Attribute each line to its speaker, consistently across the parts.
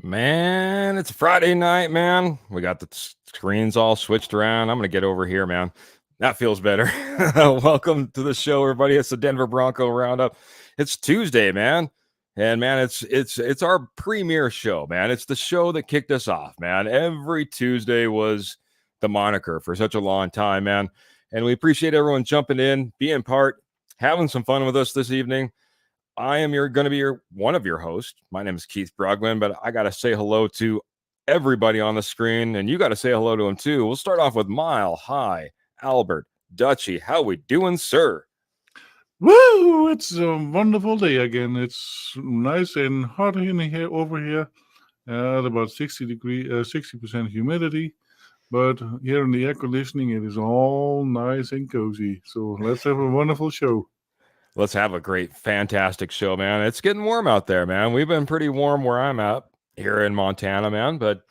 Speaker 1: Man, it's Friday night, man. We got the screens all switched around. I'm going to get over here, man. That feels better. Welcome to the show, everybody. It's the Denver Bronco Roundup. It's Tuesday, man. And man, it's our premiere show, man. It's the show that kicked us off, man. Every Tuesday was the moniker for such a long time, man. And we appreciate everyone jumping in, being part, having some fun with us this evening. I am going to be one of your hosts. My name is Keith Brogman, but I got to say hello to everybody on the screen, and you got to say hello to them too. We'll start off with Mile High Albert Dutchy. How we doing, sir?
Speaker 2: Woo! It's a wonderful day again. It's nice and hot in here over here. At about 60% humidity. But here in the air conditioning, it is all nice and cozy. So let's have a wonderful show.
Speaker 1: Let's have a great, fantastic show, man. It's getting warm out there, man. We've been pretty warm where I'm at here in Montana, man, but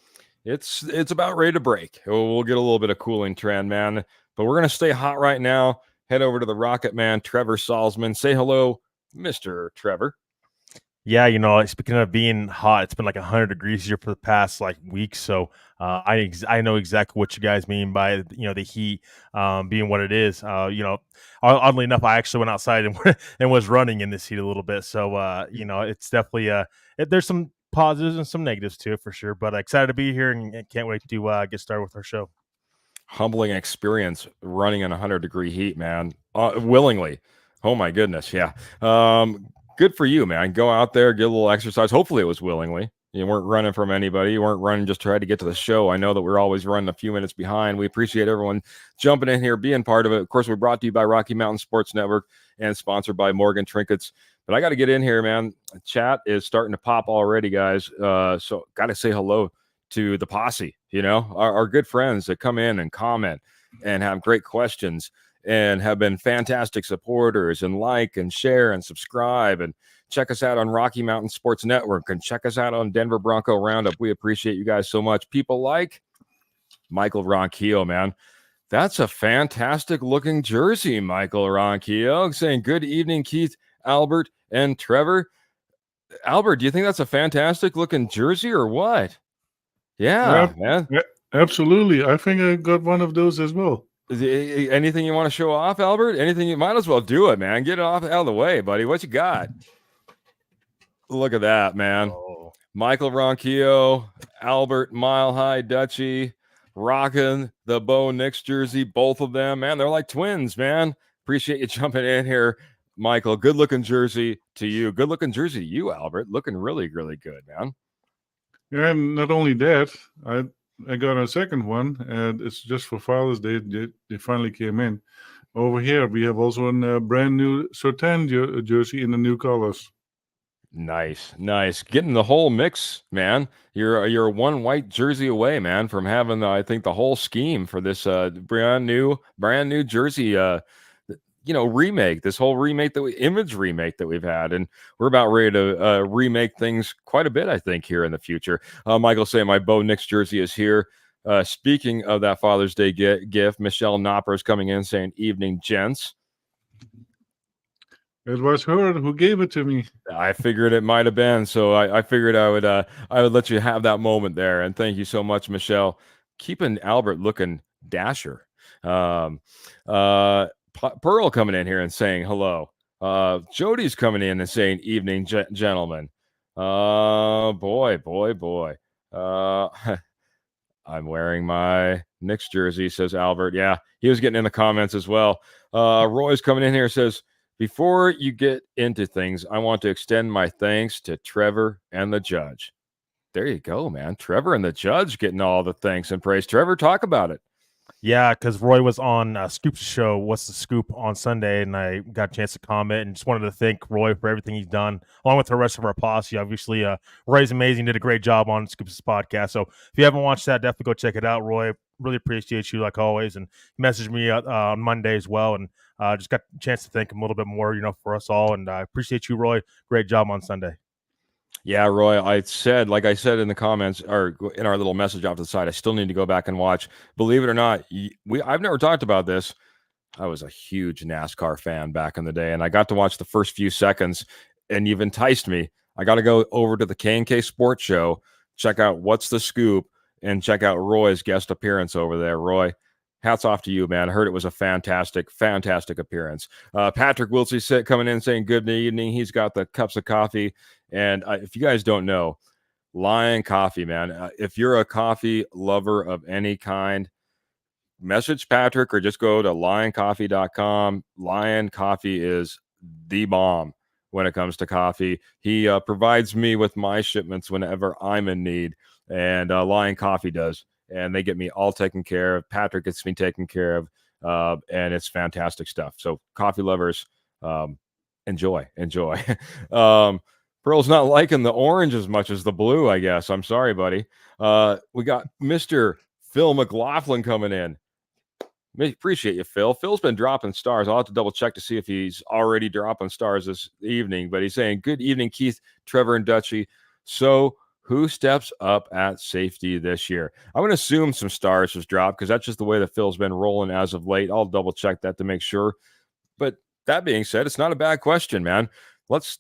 Speaker 1: it's about ready to break. We'll get a little bit of cooling trend, man, but we're going to stay hot right now. Head over to the Rocket Man, Trevor Salzman. Say hello, Mr. Trevor.
Speaker 3: Yeah, speaking of being hot, it's been like 100 degrees here for the past week. So I know exactly what you guys mean by the heat being what it is. Oddly enough, I actually went outside and was running in this heat a little bit. So it's definitely there's some positives and some negatives to it for sure. But excited to be here and can't wait to get started with our show.
Speaker 1: Humbling experience running in 100-degree heat, man. Willingly. Oh my goodness, yeah. Good for you, man. Go out there, get a little exercise. Hopefully it was willingly. You weren't running from anybody. You weren't running just to try to get to the show. I know that we're always running a few minutes behind. We appreciate everyone jumping in here, being part of it. Of course, we're brought to you by Rocky Mountain Sports Network and sponsored by Morgan Trinkets. But I got to get in here, man. Chat is starting to pop already, guys. So got to say hello to the posse, our good friends that come in and comment and have great questions and have been fantastic supporters and like and share and subscribe and check us out on Rocky Mountain Sports Network and check us out on Denver Bronco Roundup. We appreciate you guys so much. People like Michael Ronquillo, man. That's a fantastic looking jersey, Michael Ronquillo, saying good evening, Keith, Albert, and Trevor. Albert, do you think that's a fantastic looking jersey or what? Yeah, man.
Speaker 2: Absolutely. I think I got one of those as well.
Speaker 1: Anything you want to show off, Albert? Anything? You might as well do it, man. Get it out of the way, buddy. What you got? Look at that, man. Oh. Michael Ronquillo, Albert Mile High Dutchy, rocking the Bo Nix jersey. Both of them, man. They're like twins, man. Appreciate you jumping in here, Michael. Good looking jersey to you. Good looking jersey to you, Albert. Looking really, really good, man.
Speaker 2: Yeah, and not only that, I got a second one, and it's just for Father's Day. They finally came in. Over here, we have also a brand new Sertan jersey in the new colors.
Speaker 1: Nice. Getting the whole mix, man. You're one white jersey away, man, from having I think the whole scheme for this brand new jersey remake. This whole image remake that we've had, and we're about ready to remake things quite a bit, I think, here in the future. Michael saying my Bo Nix jersey is here. Speaking of that Father's Day gift, Michelle Knopper is coming in saying, "Evening, gents."
Speaker 2: It was her who gave it to me.
Speaker 1: I figured it might have been, so I figured I would let you have that moment there. And thank you so much, Michelle. Keeping Albert looking dasher. Pearl coming in here and saying hello. Jody's coming in and saying evening, gentlemen. Boy. I'm wearing my Knicks jersey, says Albert. Yeah, he was getting in the comments as well. Roy's coming in here, says, before you get into things, I want to extend my thanks to Trevor and the judge. There you go, man. Trevor and the judge getting all the thanks and praise. Trevor, talk about it.
Speaker 3: Yeah, because Roy was on Scoop's show, What's the Scoop, on Sunday, and I got a chance to comment and just wanted to thank Roy for everything he's done, along with the rest of our posse. Obviously, Roy's amazing, did a great job on Scoop's podcast. So if you haven't watched that, definitely go check it out. Roy, really appreciate you like always, and he messaged me on Monday as well, and just got a chance to thank him a little bit more, for us all. And I appreciate you, Roy. Great job on Sunday.
Speaker 1: Yeah, Roy, like I said in the comments or in our little message off to the side, I still need to go back and watch. Believe it or not, I've never talked about this. I was a huge NASCAR fan back in the day, and I got to watch the first few seconds, and you've enticed me. I got to go over to the K&K Sports Show, check out What's the Scoop, and check out Roy's guest appearance over there. Roy, hats off to you, man. I heard it was a fantastic, fantastic appearance. Patrick Wiltsey coming in saying good evening. He's got the cups of coffee. And if you guys don't know, Lion Coffee, man, if you're a coffee lover of any kind, message Patrick or just go to lioncoffee.com. Lion Coffee is the bomb when it comes to coffee. He provides me with my shipments whenever I'm in need, and Lion Coffee does. And they get me all taken care of. Patrick gets me taken care of, and it's fantastic stuff. So coffee lovers, enjoy. Pearl's not liking the orange as much as the blue, I guess. I'm sorry, buddy. We got Mr. Phil McLaughlin coming in. Appreciate you, Phil. Phil's been dropping stars. I'll have to double check to see if he's already dropping stars this evening. But he's saying, good evening, Keith, Trevor, and Dutchie. So who steps up at safety this year? I'm going to assume some stars has dropped because that's just the way that Phil's been rolling as of late. I'll double check that to make sure. But that being said, it's not a bad question, man. Let's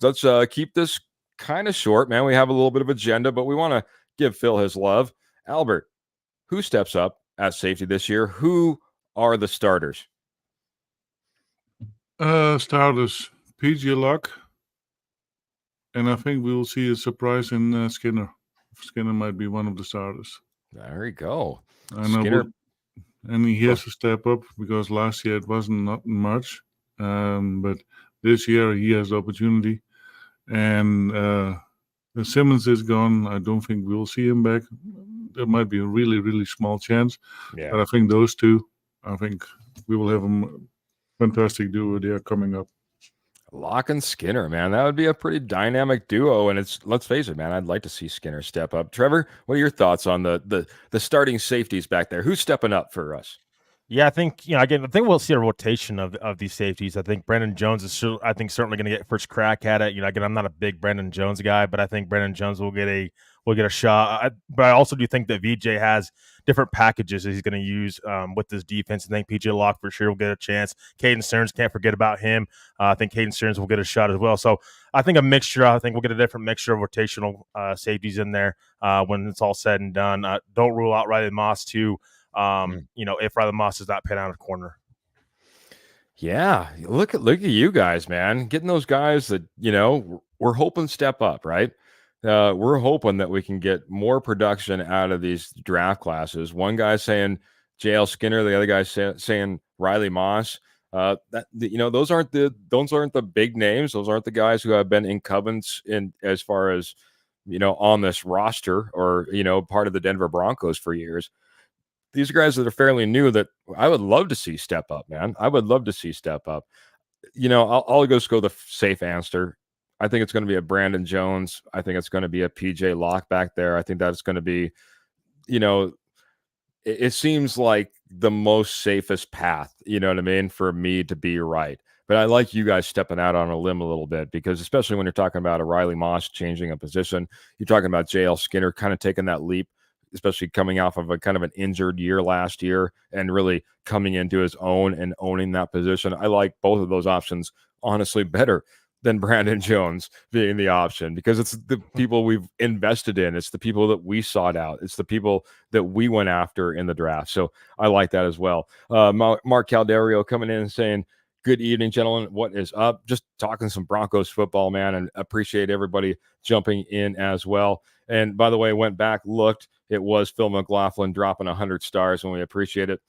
Speaker 1: keep this kind of short, man. We have a little bit of agenda, but we want to give Phil his love. Albert, who steps up at safety this year? Who are the starters?
Speaker 2: Starters, PG Luck. And I think we will see a surprise in Skinner. Skinner might be one of the starters.
Speaker 1: There you go.
Speaker 2: Skinner. And he has to step up because last year it wasn't not much. But this year he has the opportunity. And Simmons is gone. I don't think we'll see him back. There might be a really, really small chance.
Speaker 1: Yeah.
Speaker 2: But I think those two, I think we will have a fantastic duo there coming up.
Speaker 1: Locke and Skinner, man. That would be a pretty dynamic duo. And let's face it, man, I'd like to see Skinner step up. Trevor, what are your thoughts on the starting safeties back there? Who's stepping up for us?
Speaker 3: Yeah, I think, again, I think we'll see a rotation of these safeties. I think Brandon Jones is certainly going to get first crack at it. Again, I'm not a big Brandon Jones guy, but I think Brandon Jones will get a shot. But I also do think that VJ has different packages that he's going to use with this defense. I think PJ Locke for sure will get a chance. Caden Stearns, can't forget about him. I think Caden Stearns will get a shot as well. So I think we'll get a different mixture of rotational safeties in there when it's all said and done. Don't rule out Riley Moss too. If Riley Moss does not pan out a corner.
Speaker 1: Yeah, look at you guys, man, getting those guys that we're hoping step up, right? We're hoping that we can get more production out of these draft classes. One guy saying JL Skinner, the other guy saying Riley Moss. Those aren't the big names. Those aren't the guys who have been incumbents in as far as on this roster or part of the Denver Broncos for years. These are guys that are fairly new that I would love to see step up, man. I would love to see step up. I'll just go the safe answer. I think it's going to be a Brandon Jones. I think it's going to be a PJ Locke back there. I think that's going to be, it seems like the most safest path, you know what I mean, for me to be right. But I like you guys stepping out on a limb a little bit because especially when you're talking about a Riley Moss changing a position, you're talking about JL Skinner kind of taking that leap, especially coming off of a kind of an injured year last year and really coming into his own and owning that position. I like both of those options, honestly, better than Brandon Jones being the option because it's the people we've invested in. It's the people that we sought out. It's the people that we went after in the draft. So I like that as well. Mark Calderio coming in and saying, Good evening, gentlemen. What is up? Just talking some Broncos football, man, and appreciate everybody jumping in as well. And by the way, went back, looked. It was Phil McLaughlin dropping 100 stars, and we appreciate it.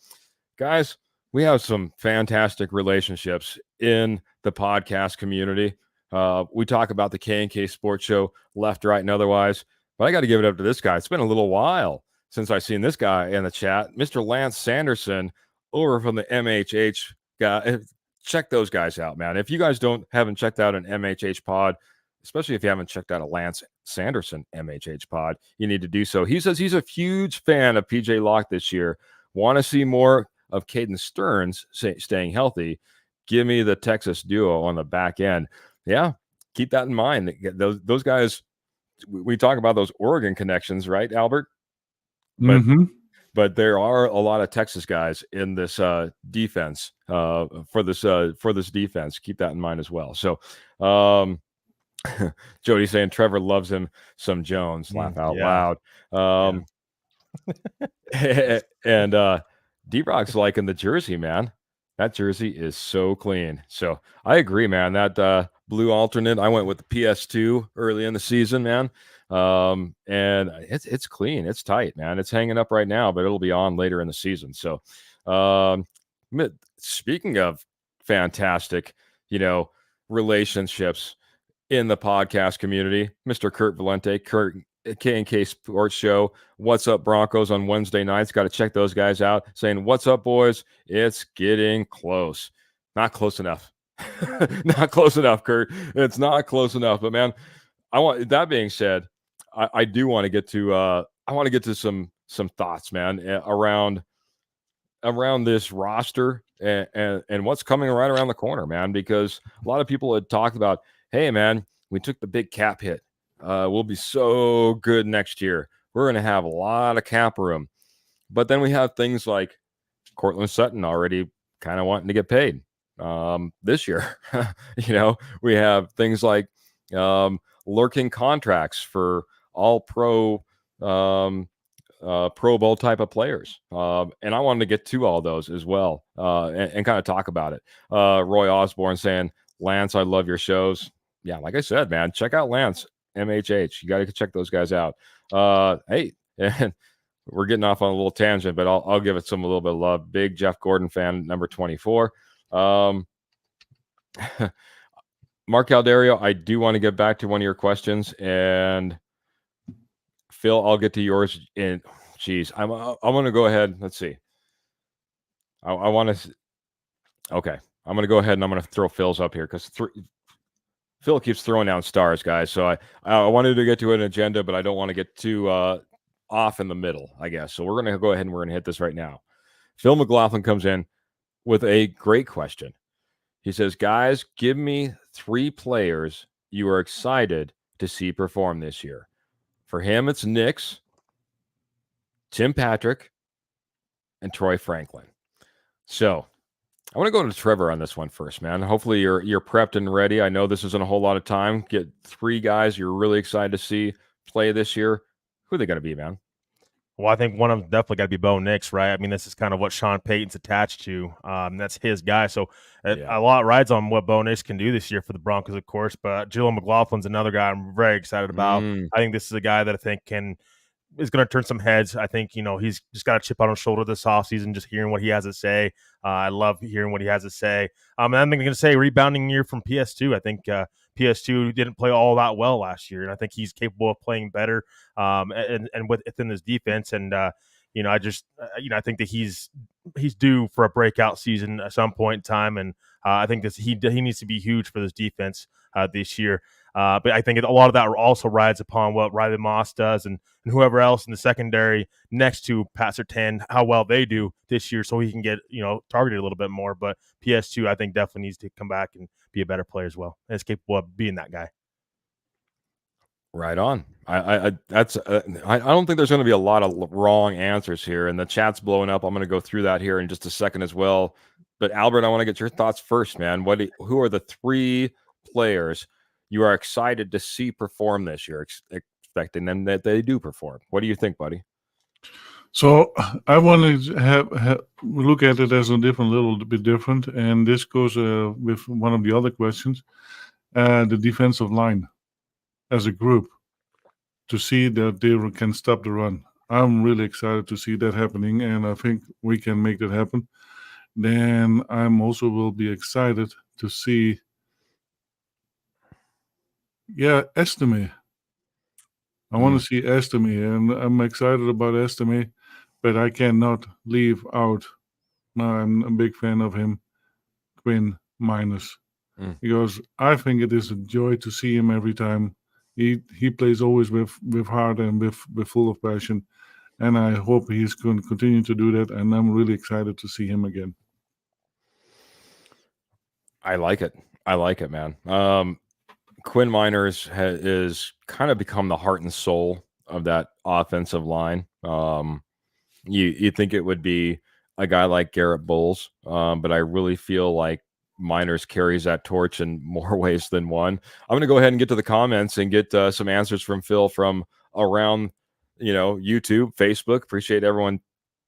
Speaker 1: Guys, we have some fantastic relationships in the podcast community. We talk about the K&K Sports Show, left, right, and otherwise. But I got to give it up to this guy. It's been a little while since I've seen this guy in the chat. Mr. Lance Sanderson over from the MHH guy. Check those guys out, man. If you guys haven't checked out an MHH pod, especially if you haven't checked out a Lance Sanderson MHH pod, you need to do so. He says he's a huge fan of PJ Locke this year. Want to see more of Caden Stearns staying healthy. Give me the Texas duo on the back end. Yeah, keep that in mind. Those guys, we talk about those Oregon connections, right, Albert? But there are a lot of Texas guys in this defense for this defense. Keep that in mind as well. So, Jody saying Trevor loves him some Jones. Laugh out loud. And D-Rock's liking the jersey, man. That jersey is so clean. So I agree, man. That blue alternate, I went with the PS2 early in the season, man. And it's clean. It's tight, man. It's hanging up right now, but it'll be on later in the season. So speaking of fantastic, relationships in the podcast community, Mr. Kurt Valente, Kurt, K&K Sports Show, What's Up Broncos on Wednesday nights. Got to check those guys out. Saying, what's up, boys? It's getting close. Not close enough. Not close enough, Kurt. It's not close enough. But, man, that being said, I do want to get to I want to get to some thoughts, man, around this roster and what's coming right around the corner, man, because a lot of people had talked about, hey, man, we took the big cap hit. We'll be so good next year. We're going to have a lot of cap room. But then we have things like Cortland Sutton already kind of wanting to get paid this year. We have things like lurking contracts for all pro Pro Bowl type of players. And I wanted to get to all those as well and kind of talk about it. Roy Osborne saying, Lance, I love your shows. Yeah, like I said, man, check out Lance, MHH. You got to check those guys out. Hey, and we're getting off on a little tangent, but I'll give it a little bit of love. Big Jeff Gordon fan, number 24. Mark Calderio, I do want to get back to one of your questions, and Phil, I'll get to yours. And geez, I'm going to go ahead. Let's see. I want to. Okay, I'm going to go ahead and I'm going to throw Phil's up here because Phil keeps throwing down stars, guys. So I wanted to get to an agenda, but I don't want to get too off in the middle, I guess. So we're going to go ahead and we're going to hit this right now. Phil McLaughlin comes in with a great question. He says, guys, give me 3 players you are excited to see perform this year. For him, it's Nix, Tim Patrick, and Troy Franklin. So I want to go to Trevor on this one first, man. Hopefully you're prepped and ready. I know this isn't a whole lot of time. Get 3 guys you're really excited to see play this year. Who are they going to be, man?
Speaker 3: Well, I think one of them definitely got to be Bo Nix, right? I mean, this is kind of what Sean Payton's attached to. That's his guy. So a lot rides on what Bo Nix can do this year for the Broncos, of course. But Jalen McLaughlin's another guy I'm very excited about. I think this is a guy that I think is going to turn some heads. I think, he's just got a chip on his shoulder this offseason, just hearing what he has to say. I love hearing what he has to say. And I'm going to say rebounding year from PS2. I think PS2 didn't play all that well last year, and I think he's capable of playing better and within this defense. And I think that he's due for a breakout season at some point in time, and I think he needs to be huge for this defense this year. But I think a lot of that also rides upon what Riley Moss does and whoever else in the secondary next to Pat Surtain, how well they do this year, so he can get targeted a little bit more. But PS2, I think, definitely needs to come back and be a better player as well, and is capable of being that guy.
Speaker 1: Right on. I don't think there's going to be a lot of wrong answers here, and the chat's blowing up. I'm going to go through that here in just a second as well. But Albert, I want to get your thoughts first, man. Who are the 3 players you are excited to see perform this year, expecting them that they do perform? What do you think, buddy?
Speaker 2: So I want to have look at it as a little bit different, and this goes with one of the other questions, the defensive line as a group, to see that they can stop the run. I'm really excited to see that happening, and I think we can make that happen. Then I'm also will be excited to see, Estime. I want to see Estime, and I'm excited about Estime, but I cannot leave out. I'm a big fan of him, Quinn Minus, because I think it is a joy to see him every time. He plays always with heart and with full of passion, and I hope he's going to continue to do that. And I'm really excited to see him again.
Speaker 1: I like it. I like it, man. Quinn Miners is kind of become the heart and soul of that offensive line. You think it would be a guy like Garrett Bowles, but I really feel like Miners carries that torch in more ways than one. I'm going to go ahead and get to the comments and get some answers from Phil from around, YouTube, Facebook. Appreciate everyone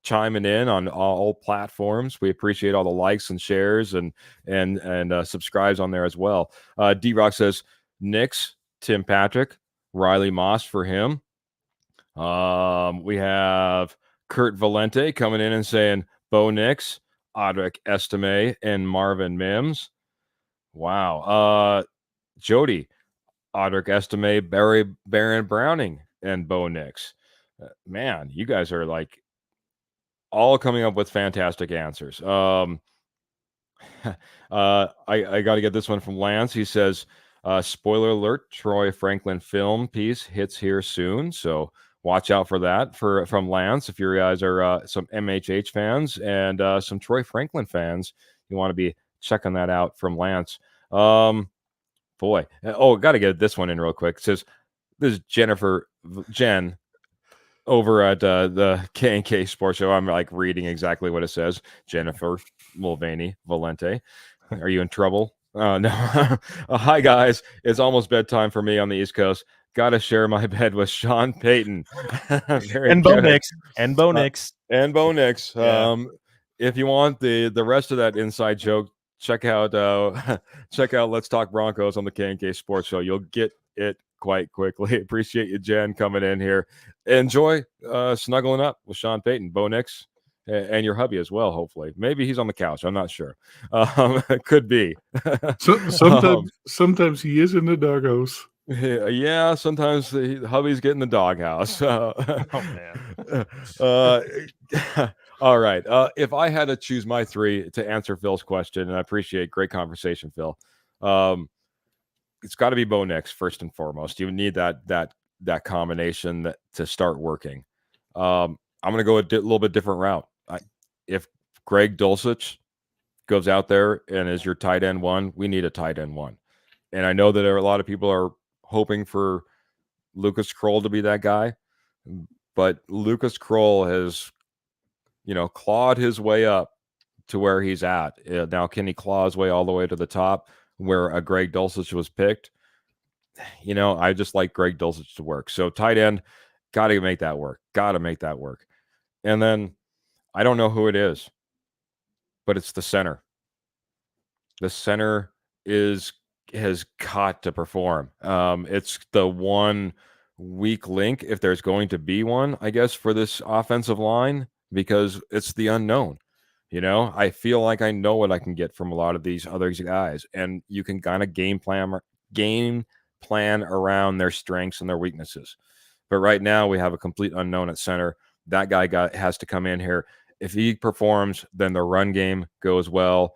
Speaker 1: chiming in on all platforms. We appreciate all the likes and shares and subscribes on there as well. D-Rock says Knicks, Tim Patrick, Riley Moss for him. We have Kurt Valente coming in and saying Bo Nix, Audric Estime, and Marvin Mims. Wow. Jody, Audric Estime, Barry Baron Browning, and Bo Nix. Man, you guys are like all coming up with fantastic answers. I got to get this one from Lance. He says, spoiler alert, Troy Franklin film piece hits here soon. So watch out for that from Lance. If you guys are some MHH fans and some Troy Franklin fans, you want to be checking that out from Lance. Boy. Oh, got to get this one in real quick. It says, this is Jen over at the K&K Sports Show. I'm like reading exactly what it says. Jennifer Mulvaney Valente. Are you in trouble? No. Hi, guys. It's almost bedtime for me on the East Coast. Got to share my bed with Sean Payton.
Speaker 3: And Bo Nix. And Bo Nix.
Speaker 1: And Bo Nix.
Speaker 3: Yeah.
Speaker 1: If you want the rest of that inside joke, check out Let's Talk Broncos on the K&K Sports Show. You'll get it quite quickly. Appreciate you, Jen, coming in here. Enjoy snuggling up with Sean Payton, Bo Nix, and your hubby as well, hopefully. Maybe he's on the couch. I'm not sure. Could be.
Speaker 2: Sometimes he is in the doghouse.
Speaker 1: Yeah, sometimes the hubby's getting the doghouse.
Speaker 3: Oh,
Speaker 1: man. All right. If I had to choose my three to answer Phil's question, and I appreciate great conversation, Phil, it's got to be Bo Nix first and foremost. You need that combination to start working. I'm going to go a little bit different route. If Greg Dulcich goes out there and is your tight end one, we need a tight end one. And I know that a lot of people are hoping for Lucas Kroll to be that guy, but Lucas Kroll has, clawed his way up to where he's at. Now, can he claw his way all the way to the top where a Greg Dulcich was picked? I just like Greg Dulcich to work. So tight end, got to make that work. And then I don't know who it is, but it's the center. The center has got to perform. It's the one weak link, if there's going to be one, I guess, for this offensive line, because it's the unknown. I feel like I know what I can get from a lot of these other guys, and you can kind of game plan around their strengths and their weaknesses. But right now we have a complete unknown at center. That guy has to come in here. If he performs, then the run game goes well.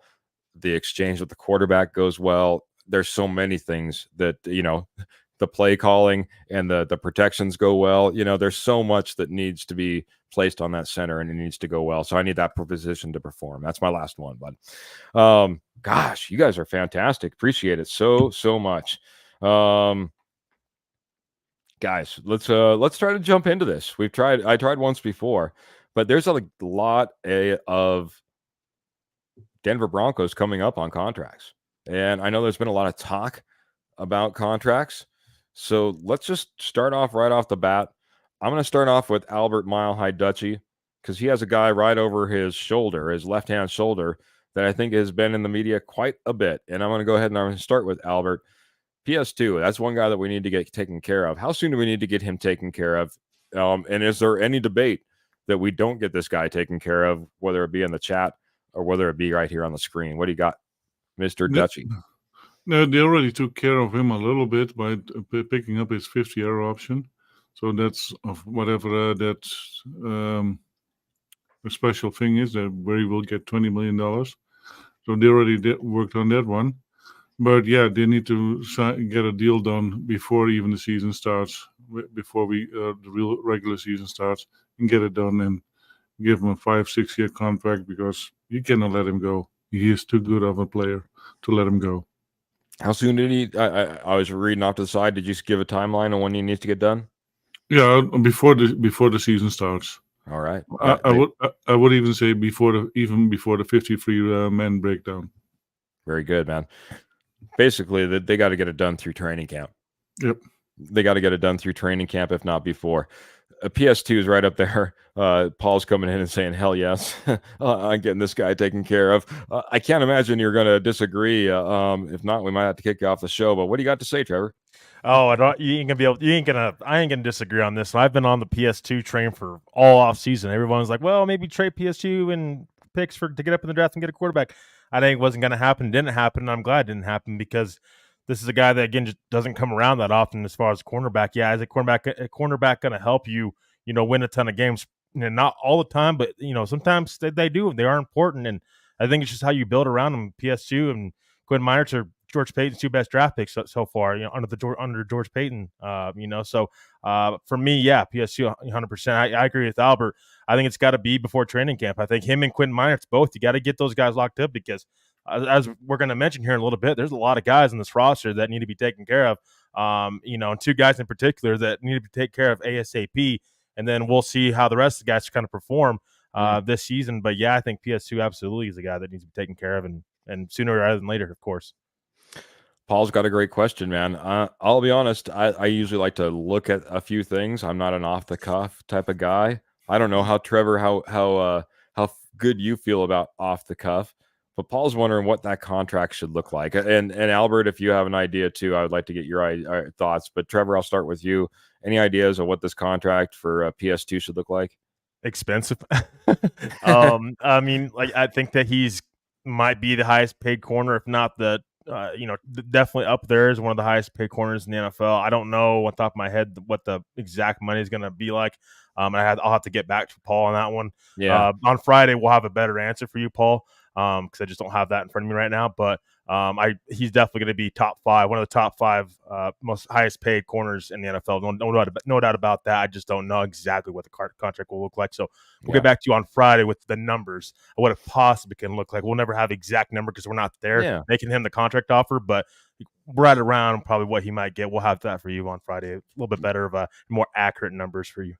Speaker 1: The exchange with the quarterback goes well. There's so many things that, the play calling and the protections go well. There's so much that needs to be placed on that center, and it needs to go well. So I need that position to perform. That's my last one, bud. Gosh, you guys are fantastic. Appreciate it so much. Guys, let's try to jump into this. I tried once before, but there's a lot of Denver Broncos coming up on contracts. And I know there's been a lot of talk about contracts. So let's just start off right off the bat. I'm going to start off with Albert Mile High Dutchy because he has a guy right over his shoulder, his left-hand shoulder, that I think has been in the media quite a bit. And I'm going to go ahead and I'm going to start with Albert. PS2, that's one guy that we need to get taken care of. How soon do we need to get him taken care of? And is there any debate that we don't get this guy taken care of, whether it be in the chat or whether it be right here on the screen? What do you got, Mr. Dutchie?
Speaker 2: No, they already took care of him a little bit by picking up his 50-year option. So that's of whatever that a special thing is, that where he will get $20 million. So they already worked on that one. But yeah, they need to get a deal done before even the season starts, before the real regular season starts, and get it done and give him a 5-6 year contract, because you cannot let him go. He is too good of a player to let him go.
Speaker 1: How soon did he? I was reading off to the side. Did you give a timeline on when he needs to get done?
Speaker 2: Yeah, before the season starts.
Speaker 1: All right.
Speaker 2: I would even say before the 53 man breakdown.
Speaker 1: Very good, man. Basically, they got to get it done through training camp.
Speaker 2: Yep.
Speaker 1: They got to get it done through training camp, if not before. PS2 is right up there. Paul's coming in and saying, hell yes, I'm getting this guy taken care of. I can't imagine you're going to disagree. If not, we might have to kick you off the show. But what do you got to say, Trevor?
Speaker 3: Oh, I ain't gonna disagree on this. I've been on the PS2 train for all off season. Everyone's like, well, maybe trade PS2 and picks to get up in the draft and get a quarterback. I think it wasn't going to happen. Didn't happen. And I'm glad it didn't happen, because this is a guy that, again, just doesn't come around that often as far as cornerback. Yeah, is a cornerback going to help you, win a ton of games? Not all the time, but, sometimes they do. They are important. And I think it's just how you build around them. PS2 and Quinn Meinerz are George Payton's two best draft picks so far, under George Payton, So for me, yeah, PS2 100%. I agree with Albert. I think it's got to be before training camp. I think him and Quinn Meinerz both, you got to get those guys locked up, because as we're going to mention here in a little bit, there's a lot of guys in this roster that need to be taken care of. And two guys in particular that need to be taken care of ASAP. And then we'll see how the rest of the guys kind of perform this season. But yeah, I think PS2 absolutely is a guy that needs to be taken care of, and sooner rather than later, of course.
Speaker 1: Paul's got a great question, man. I'll be honest. I usually like to look at a few things. I'm not an off the cuff type of guy. I don't know how Trevor, how good you feel about off the cuff, but Paul's wondering what that contract should look like. And Albert, if you have an idea too, I would like to get your thoughts. But Trevor, I'll start with you. Any ideas of what this contract for PS2 should look like?
Speaker 3: Expensive. I mean, I think that he's might be the highest paid corner, if not the. Definitely up there as one of the highest paid corners in the NFL. I don't know on top of my head what the exact money is going to be like. I'll have to get back to Paul on that one.
Speaker 1: Yeah.
Speaker 3: On Friday, we'll have a better answer for you, Paul, because I just don't have that in front of me right now. But he's definitely going to be top five, one of the top five most highest paid corners in the NFL. No doubt about that. I just don't know exactly what the contract will look like. So we'll get back to you on Friday with the numbers of what it possibly can look like. We'll never have exact number because we're not there making him the contract offer, but right around probably what he might get. We'll have that for you on Friday. A little bit better of a more accurate numbers for you.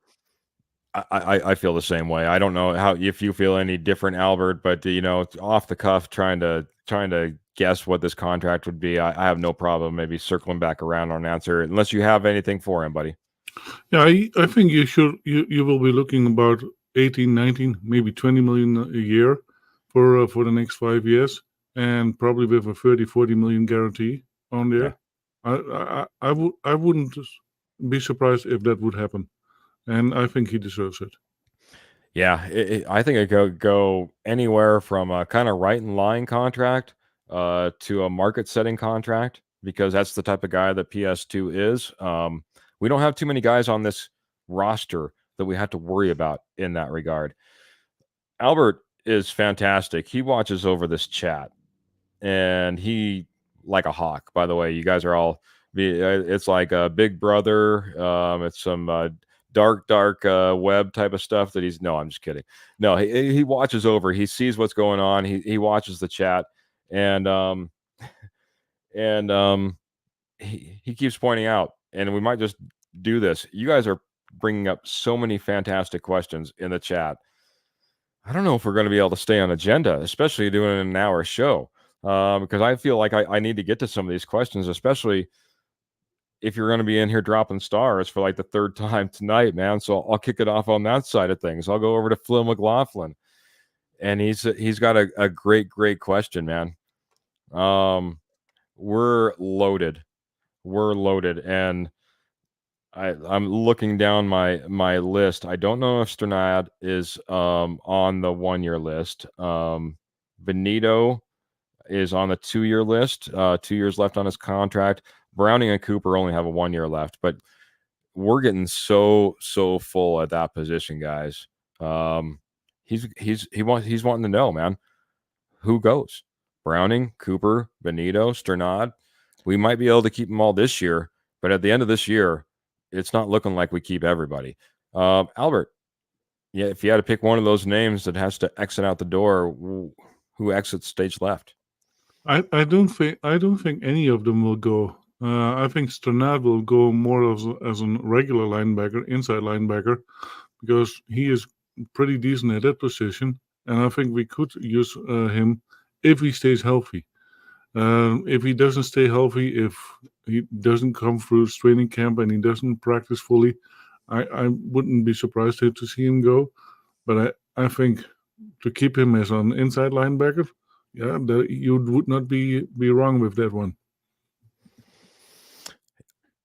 Speaker 1: I feel the same way. I don't know if you feel any different, Albert, but off the cuff, trying to guess what this contract would be. I have no problem maybe circling back around on an answer, unless you have anything for him, buddy.
Speaker 2: Yeah, I think you will be looking about 18, 19, maybe 20 million a year for the next 5 years, and probably with a 30, 40 million guarantee on there. Yeah. I wouldn't be surprised if that would happen. And I think he deserves it.
Speaker 1: Yeah, I think it could go anywhere from a kind of right in line contract to a market setting contract, because that's the type of guy that PS2 is. We don't have too many guys on this roster that we have to worry about in that regard. Albert is fantastic. He watches over this chat, and he, like a hawk, by the way, you guys are all, it's like a big brother. It's some dark web type of stuff that I'm just kidding. No, he watches over, he sees what's going on, he watches the chat, and he keeps pointing out, and we might just do this. You guys are bringing up so many fantastic questions in the chat. I don't know if we're going to be able to stay on agenda, especially doing an hour show, because I feel like I need to get to some of these questions, especially if you're going to be in here dropping stars for like the third time tonight, man. So I'll kick it off on that side of things. I'll go over to Phil McLaughlin, and he's got a great question, man. We're loaded, and I'm looking down my list. I don't know if Sternad is on the 1 year list. Benito is on the 2 year list. 2 years left on his contract. Browning and Cooper only have a 1 year left, but we're getting so full at that position, guys. He's wanting to know, man, who goes? Browning, Cooper, Benito, Sternad. We might be able to keep them all this year, but at the end of this year, it's not looking like we keep everybody. Albert, yeah, if you had to pick one of those names that has to exit out the door, who exits stage left?
Speaker 2: I don't think any of them will go. I think Sternad will go more as a regular linebacker, inside linebacker, because he is pretty decent at that position, and I think we could use him if he stays healthy. If he doesn't stay healthy, if he doesn't come through training camp and he doesn't practice fully, I wouldn't be surprised to see him go. But I think to keep him as an inside linebacker, yeah, you would not be wrong with that one.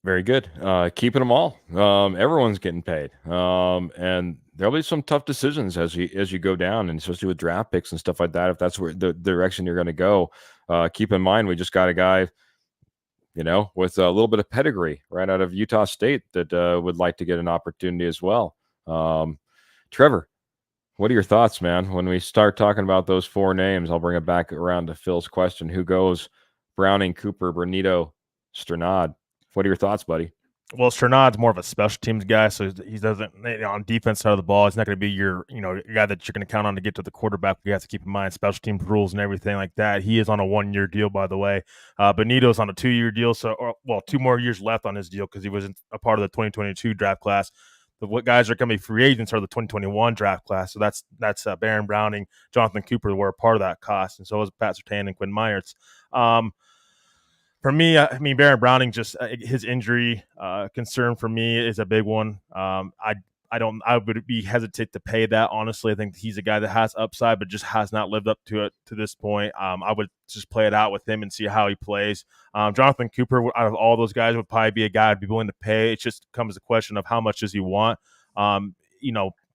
Speaker 1: Very good. Keeping them all. Everyone's getting paid. And there'll be some tough decisions as you go down, and especially with draft picks and stuff like that. If that's where the direction you're going to go, keep in mind we just got a guy, with a little bit of pedigree right out of Utah State that would like to get an opportunity as well. Trevor, what are your thoughts, man? When we start talking about those four names, I'll bring it back around to Phil's question: who goes? Browning, Cooper, Benito, Sternad. What are your thoughts, buddy?
Speaker 3: Well, Sternad's more of a special teams guy, so he doesn't on defense side of the ball. He's not going to be your guy that you're going to count on to get to the quarterback. You have to keep in mind special teams rules and everything like that. He is on a 1 year deal, by the way. Benito's on a 2 year deal, 2 more years left on his deal because he wasn't a part of the 2022 draft class. But what guys are going to be free agents are the 2021 draft class. So that's Baron Browning, Jonathan Cooper were a part of that cost, and so was Pat Surtain and Quinn Meinerz. For me, Baron Browning, just his injury concern for me is a big one. I would be hesitant to pay that. Honestly, I think he's a guy that has upside, but just has not lived up to it to this point. I would just play it out with him and see how he plays. Jonathan Cooper, out of all those guys, would probably be a guy I'd be willing to pay. It just comes a question of how much does he want,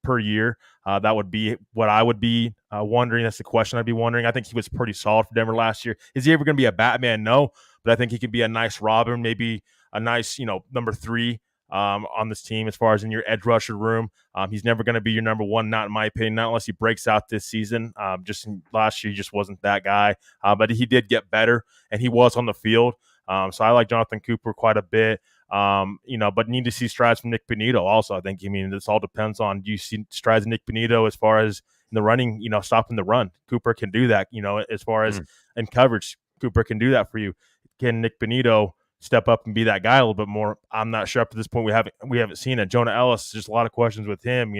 Speaker 3: per year. That would be what I would be wondering. That's the question I'd be wondering. I think he was pretty solid for Denver last year. Is he ever going to be a Batman? No. But I think he could be a nice Robin, maybe a nice, number 3 on this team as far as in your edge rusher room. He's never going to be your number 1, not in my opinion, not unless he breaks out this season. Just last year, he just wasn't that guy. But he did get better, and he was on the field. So I like Jonathan Cooper quite a bit. But need to see strides from Nick Benito also. I think, this all depends on, do you see strides of Nick Benito as far as in the running, stopping the run? Cooper can do that, as far as in coverage, Cooper can do that for you. Can Nick Benito step up and be that guy a little bit more? I'm not sure up to this point. We haven't seen it. Jonah Ellis, just a lot of questions with him.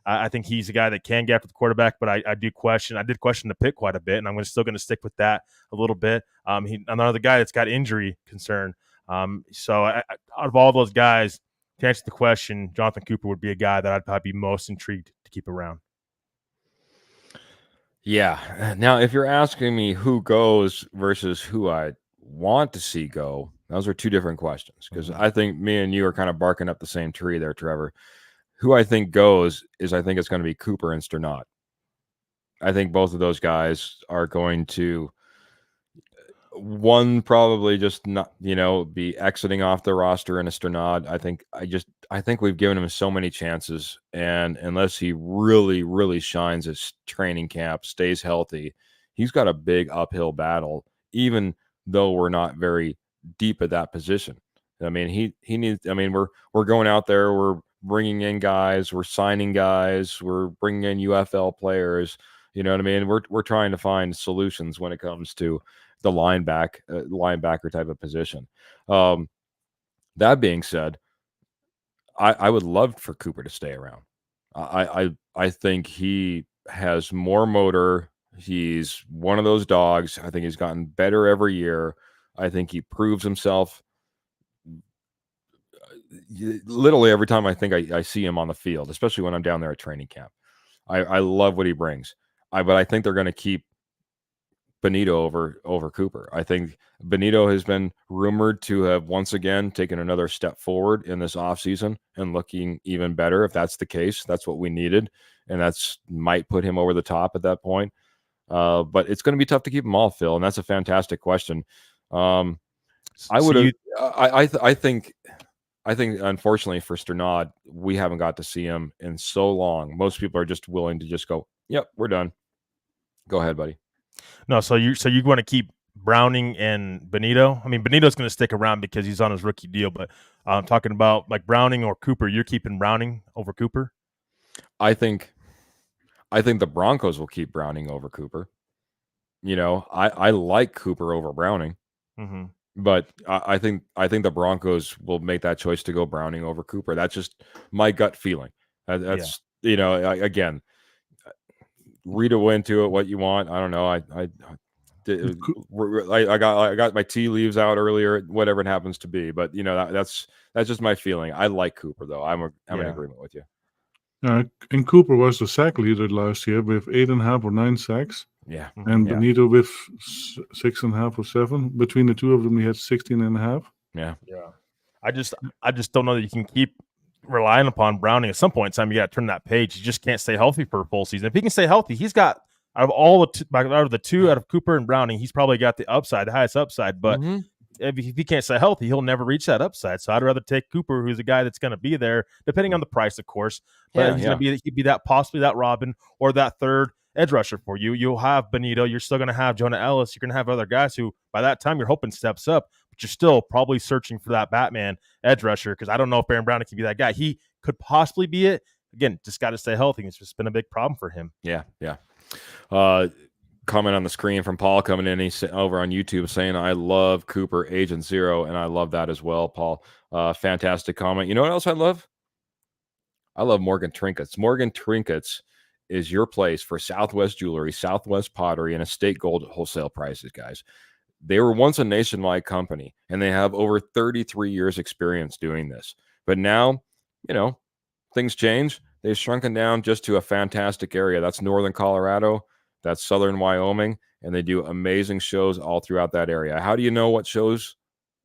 Speaker 3: I think he's a guy that can get after the quarterback, but I did question the pick quite a bit, and I'm still going to stick with that a little bit. Another guy that's got injury concern. So out of all those guys, to answer the question, Jonathan Cooper would be a guy that I'd probably be most intrigued to keep around.
Speaker 1: Yeah. Now, if you're asking me who goes versus who I want to see go, those are two different questions, because I think me and you are kind of barking up the same tree there, Trevor. Who I think goes is, I think it's going to be Cooper and Sternad. I think both of those guys are going to, one probably just not, be exiting off the roster in a Sternad. I think we've given him so many chances, and unless he really, really shines his training camp, stays healthy, he's got a big uphill battle, even though we're not very deep at that position. I mean, he needs, we're going out there, we're bringing in guys, we're signing guys, we're bringing in UFL players, you know what I mean? We're trying to find solutions when it comes to the linebacker type of position. That being said, I would love for Cooper to stay around. I think he has more motor. He's one of those dogs. I think he's gotten better every year. I think he proves himself literally every time I think I see him on the field, especially when I'm down there at training camp. I love what he brings. But I think they're going to keep Benito over Cooper. I think Benito has been rumored to have once again taken another step forward in this offseason and looking even better. If that's the case, that's what we needed, and that's might put him over the top at that point. But it's going to be tough to keep them all, Phil, and that's a fantastic question. I would. I think unfortunately for Sternad, we haven't got to see him in so long. Most people are just willing to just go, "Yep, we're done." Go ahead, buddy.
Speaker 3: No, so you want to keep Browning and Benito? I mean, Benito's going to stick around because he's on his rookie deal, but I'm talking about like Browning or Cooper. You're keeping Browning over Cooper?
Speaker 1: I think the Broncos will keep Browning over Cooper. I like Cooper over Browning, but I think the Broncos will make that choice to go Browning over Cooper. That's just my gut feeling. That's again. Read into it what you want. I don't know. I got my tea leaves out earlier, whatever it happens to be. But that's just my feeling. I like Cooper though. I'm in agreement with you.
Speaker 2: And Cooper was the sack leader last year with 8.5 or 9 sacks.
Speaker 1: Yeah.
Speaker 2: And Benito with 6.5 or 7. Between the two of them, he had 16.5.
Speaker 1: Yeah.
Speaker 3: I just don't know that you can keep relying upon Browning. At some point in time, you got to turn that page. He just can't stay healthy for a full season. If he can stay healthy, he's got out of the two, out of Cooper and Browning, he's probably got the highest upside. But if he can't stay healthy, he'll never reach that upside. So I'd rather take Cooper, who's a guy that's going to be there, depending on the price, of course. But he's going to be that possibly that Robin or that third edge rusher for you. You'll have Benito. You're still going to have Jonah Ellis. You're going to have other guys who, by that time, you're hoping steps up. But you're still probably searching for that Batman edge rusher because I don't know if Aaron Browning can be that guy. He could possibly be it. Again, just got to stay healthy. It's just been a big problem for him.
Speaker 1: Yeah. Comment on the screen from Paul coming in. He's over on YouTube saying, I love Cooper, Agent Zero, and I love that as well, Paul. Fantastic comment. You know what else I love? I love Morgan Trinkets. Morgan Trinkets is your place for Southwest Jewelry, Southwest Pottery, and Estate Gold wholesale prices, guys. They were once a nationwide company, and they have over 33 years experience doing this. But now, things change. They've shrunken down just to a fantastic area. That's northern Colorado. That's southern Wyoming, and they do amazing shows all throughout that area. How do you know what shows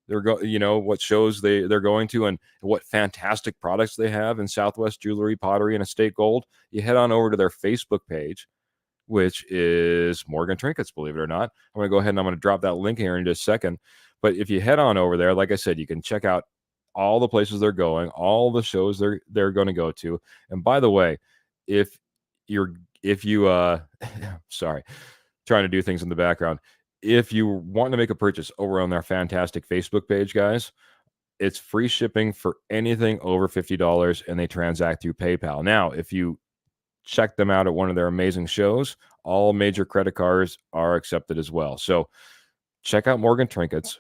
Speaker 1: they're going to and what fantastic products they have in Southwest Jewelry, Pottery, and Estate Gold? You head on over to their Facebook page, which is Morgan Trinkets, believe it or not. I'm going to go ahead and I'm going to drop that link here in just a second. But if you head on over there, like I said, you can check out all the places they're going, all the shows they're going to go to. And by the way, if you sorry, trying to do things in the background. If you want to make a purchase over on their fantastic Facebook page, guys, it's free shipping for anything over $50, and they transact through PayPal. Now, if you check them out at one of their amazing shows, all major credit cards are accepted as well. So check out Morgan Trinkets.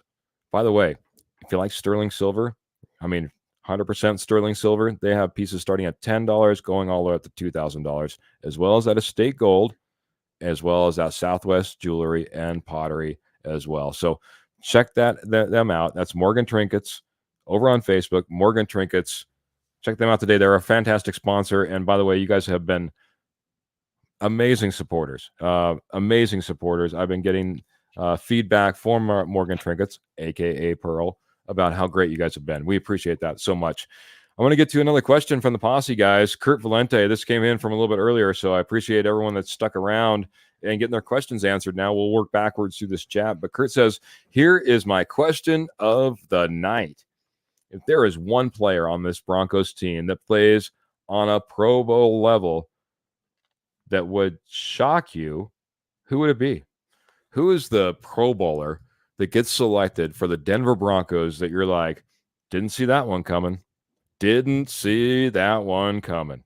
Speaker 1: By the way, if you like sterling silver, 100% sterling silver, they have pieces starting at $10 going all the way up to $2,000, as well as that Estate Gold, as well as that Southwest Jewelry and Pottery as well. So check them out. That's Morgan Trinkets over on Facebook. Morgan Trinkets. Check them out today. They're a fantastic sponsor. And by the way, you guys have been amazing supporters. Amazing supporters. I've been getting feedback from Morgan Trinkets, a.k.a. Pearl, about how great you guys have been. We appreciate that so much. I want to get to another question from the Posse guys. Kurt Valente, this came in from a little bit earlier, so I appreciate everyone that's stuck around and getting their questions answered. Now we'll work backwards through this chat. But Kurt says, here is my question of the night. If there is one player on this Broncos team that plays on a Pro Bowl level that would shock you, who would it be? Who is the Pro Bowler that gets selected for the Denver Broncos that you're like, didn't see that one coming? Didn't see that one coming.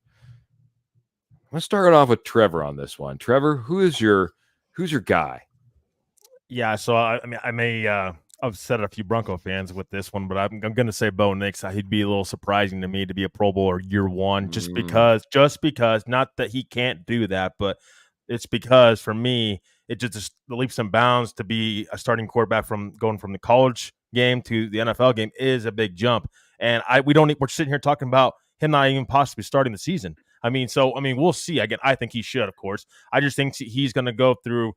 Speaker 1: Let's start it off with Trevor on this one. Trevor, who's your guy?
Speaker 3: Yeah, so I may upset a few Bronco fans with this one, but I'm going to say Bo Nix. He'd be a little surprising to me to be a Pro Bowler year one, just because, not that he can't do that, but it's because for me, it just the leaps and bounds to be a starting quarterback from going from the college game to the NFL game is a big jump. And we're sitting here talking about him not even possibly starting the season. We'll see. Again, I think he should, of course. I just think he's going to go through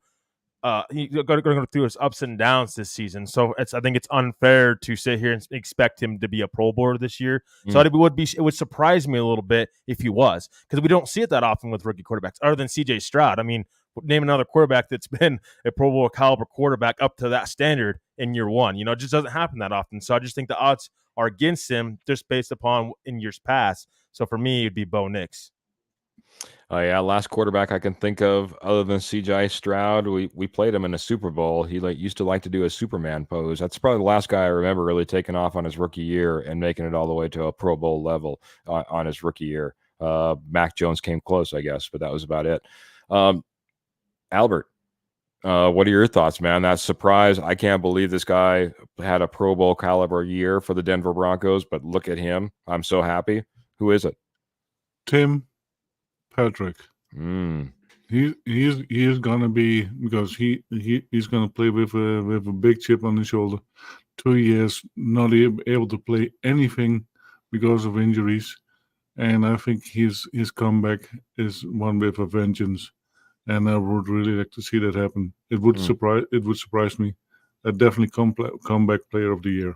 Speaker 3: he's going to go through his ups and downs this season. So I think it's unfair to sit here and expect him to be a Pro Bowler this year. So it would surprise me a little bit if he was, because we don't see it that often with rookie quarterbacks, other than CJ Stroud. I mean, name another quarterback that's been a Pro Bowl caliber quarterback up to that standard in year one. It just doesn't happen that often. So I just think the odds are against him just based upon in years past. So for me, it'd be Bo Nix.
Speaker 1: Yeah, last quarterback I can think of other than CJ Stroud, we played him in a Super Bowl. He used to like to do a Superman pose. That's probably the last guy I remember really taking off on his rookie year and making it all the way to a Pro Bowl level on his rookie year. Mac Jones came close, I guess, but that was about it. Albert, what are your thoughts, man? That surprise. I can't believe this guy had a Pro Bowl caliber year for the Denver Broncos, but look at him. I'm so happy. Who is it?
Speaker 2: Tim Patrick. He is gonna be, because he's gonna play with a big chip on his shoulder. 2 years not able to play anything because of injuries, and I think his comeback is one with a vengeance, and I would really like to see that happen. It would surprise me. A definitely comeback player of the year.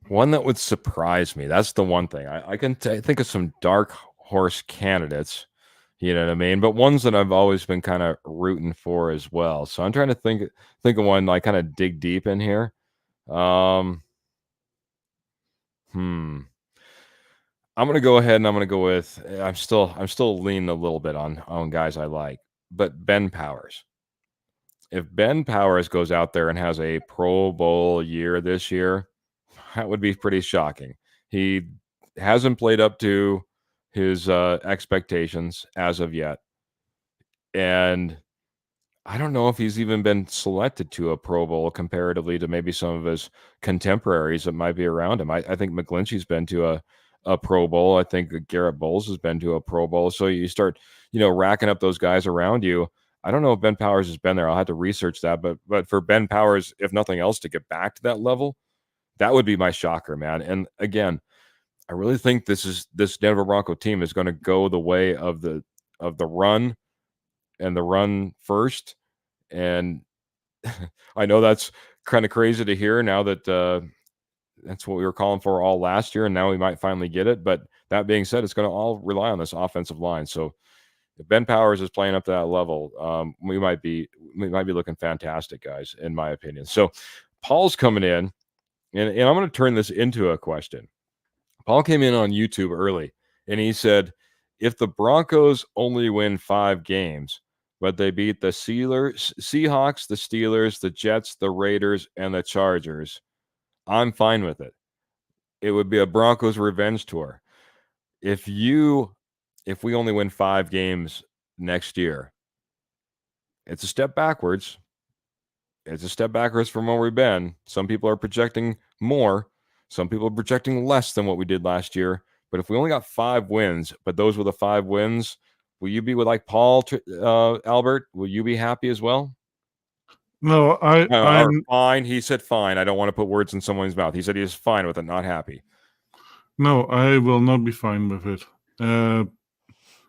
Speaker 1: One that would surprise me. That's the one thing. I can think of some dark horse candidates, you know what I mean? But ones that I've always been kind of rooting for as well. So I'm trying to think of one, like kind of dig deep in here. I'm going to go ahead and I'm going to go with, I'm still leaning a little bit on guys I like, but Ben Powers. If Ben Powers goes out there and has a Pro Bowl year this year, that would be pretty shocking. He hasn't played up to his expectations as of yet. And I don't know if he's even been selected to a Pro Bowl comparatively to maybe some of his contemporaries that might be around him. I think McGlinchey's been to a Pro Bowl. I think Garrett Bowles has been to a Pro Bowl. So you start, racking up those guys around you. I don't know if Ben Powers has been there. I'll have to research that. But for Ben Powers, if nothing else, to get back to that level, that would be my shocker, man. And again, I really think this Denver Bronco team is going to go the way of the run and the run first. And I know that's kind of crazy to hear now that that's what we were calling for all last year, and now we might finally get it. But that being said, it's going to all rely on this offensive line. So if Ben Powers is playing up to that level, we might be looking fantastic, guys, in my opinion. So Paul's coming in, and I'm going to turn this into a question. Paul came in on YouTube early, and he said, if the Broncos only win 5 games, but they beat the Seahawks, the Steelers, the Jets, the Raiders, and the Chargers, I'm fine with it. It would be a Broncos revenge tour. If we only win 5 games next year, it's a step backwards. It's a step backwards from where we've been. Some people are projecting more. Some people are projecting less than what we did last year. But if we only got 5 wins, but those were the 5 wins, will you be with like Paul, Albert? Will you be happy as well?
Speaker 2: No, I'm
Speaker 1: fine. He said fine. I don't want to put words in someone's mouth. He said he is fine with it, not happy.
Speaker 2: No, I will not be fine with it.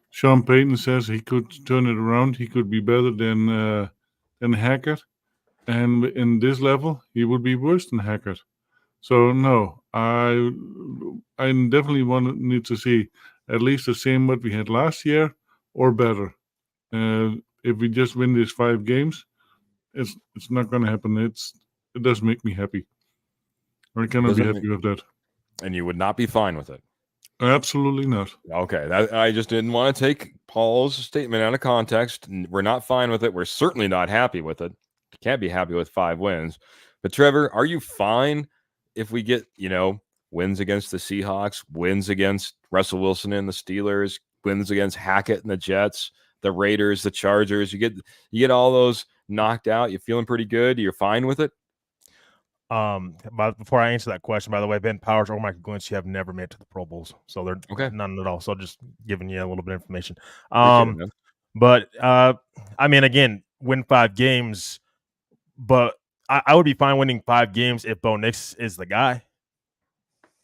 Speaker 2: Sean Payton says he could turn it around. He could be better than Hackett, and in this level, he would be worse than Hackett. So no, I definitely need to see at least the same what we had last year or better. If we just win these 5 games, it's not going to happen. It does make me happy. I cannot be happy with that.
Speaker 1: And you would not be fine with it?
Speaker 2: Absolutely not.
Speaker 1: Okay, I just didn't want to take Paul's statement out of context. We're not fine with it. We're certainly not happy with it. Can't be happy with 5 wins. But Trevor, are you fine if we get, wins against the Seahawks, wins against Russell Wilson and the Steelers, wins against Hackett and the Jets, the Raiders, the Chargers? You get all those knocked out. You feeling pretty good? You're fine with it?
Speaker 3: But before I answer that question, by the way, Ben Powers or Michael Glench have never made it to the Pro Bowls, so they're
Speaker 1: okay.
Speaker 3: None at all. So just giving you a little bit of information.
Speaker 1: Again,
Speaker 3: win 5 games, but I would be fine winning 5 games if Bo Nix is the guy.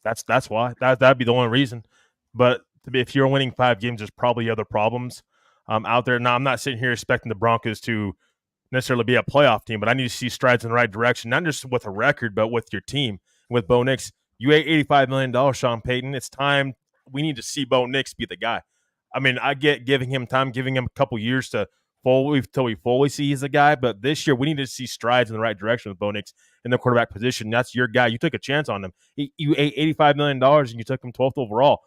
Speaker 3: That's why. That'd be the only reason. But if you're winning 5 games, there's probably other problems out there. Now, I'm not sitting here expecting the Broncos to necessarily be a playoff team, but I need to see strides in the right direction, not just with a record, but with your team. With Bo Nix, you ate $85 million, Sean Payton. It's time. We need to see Bo Nix be the guy. I mean, I get giving him time, giving him a couple years till we fully see he's the guy. But this year, we need to see strides in the right direction with Bo Nix in the quarterback position. That's your guy. You took a chance on him. You ate $85 million and you took him 12th overall.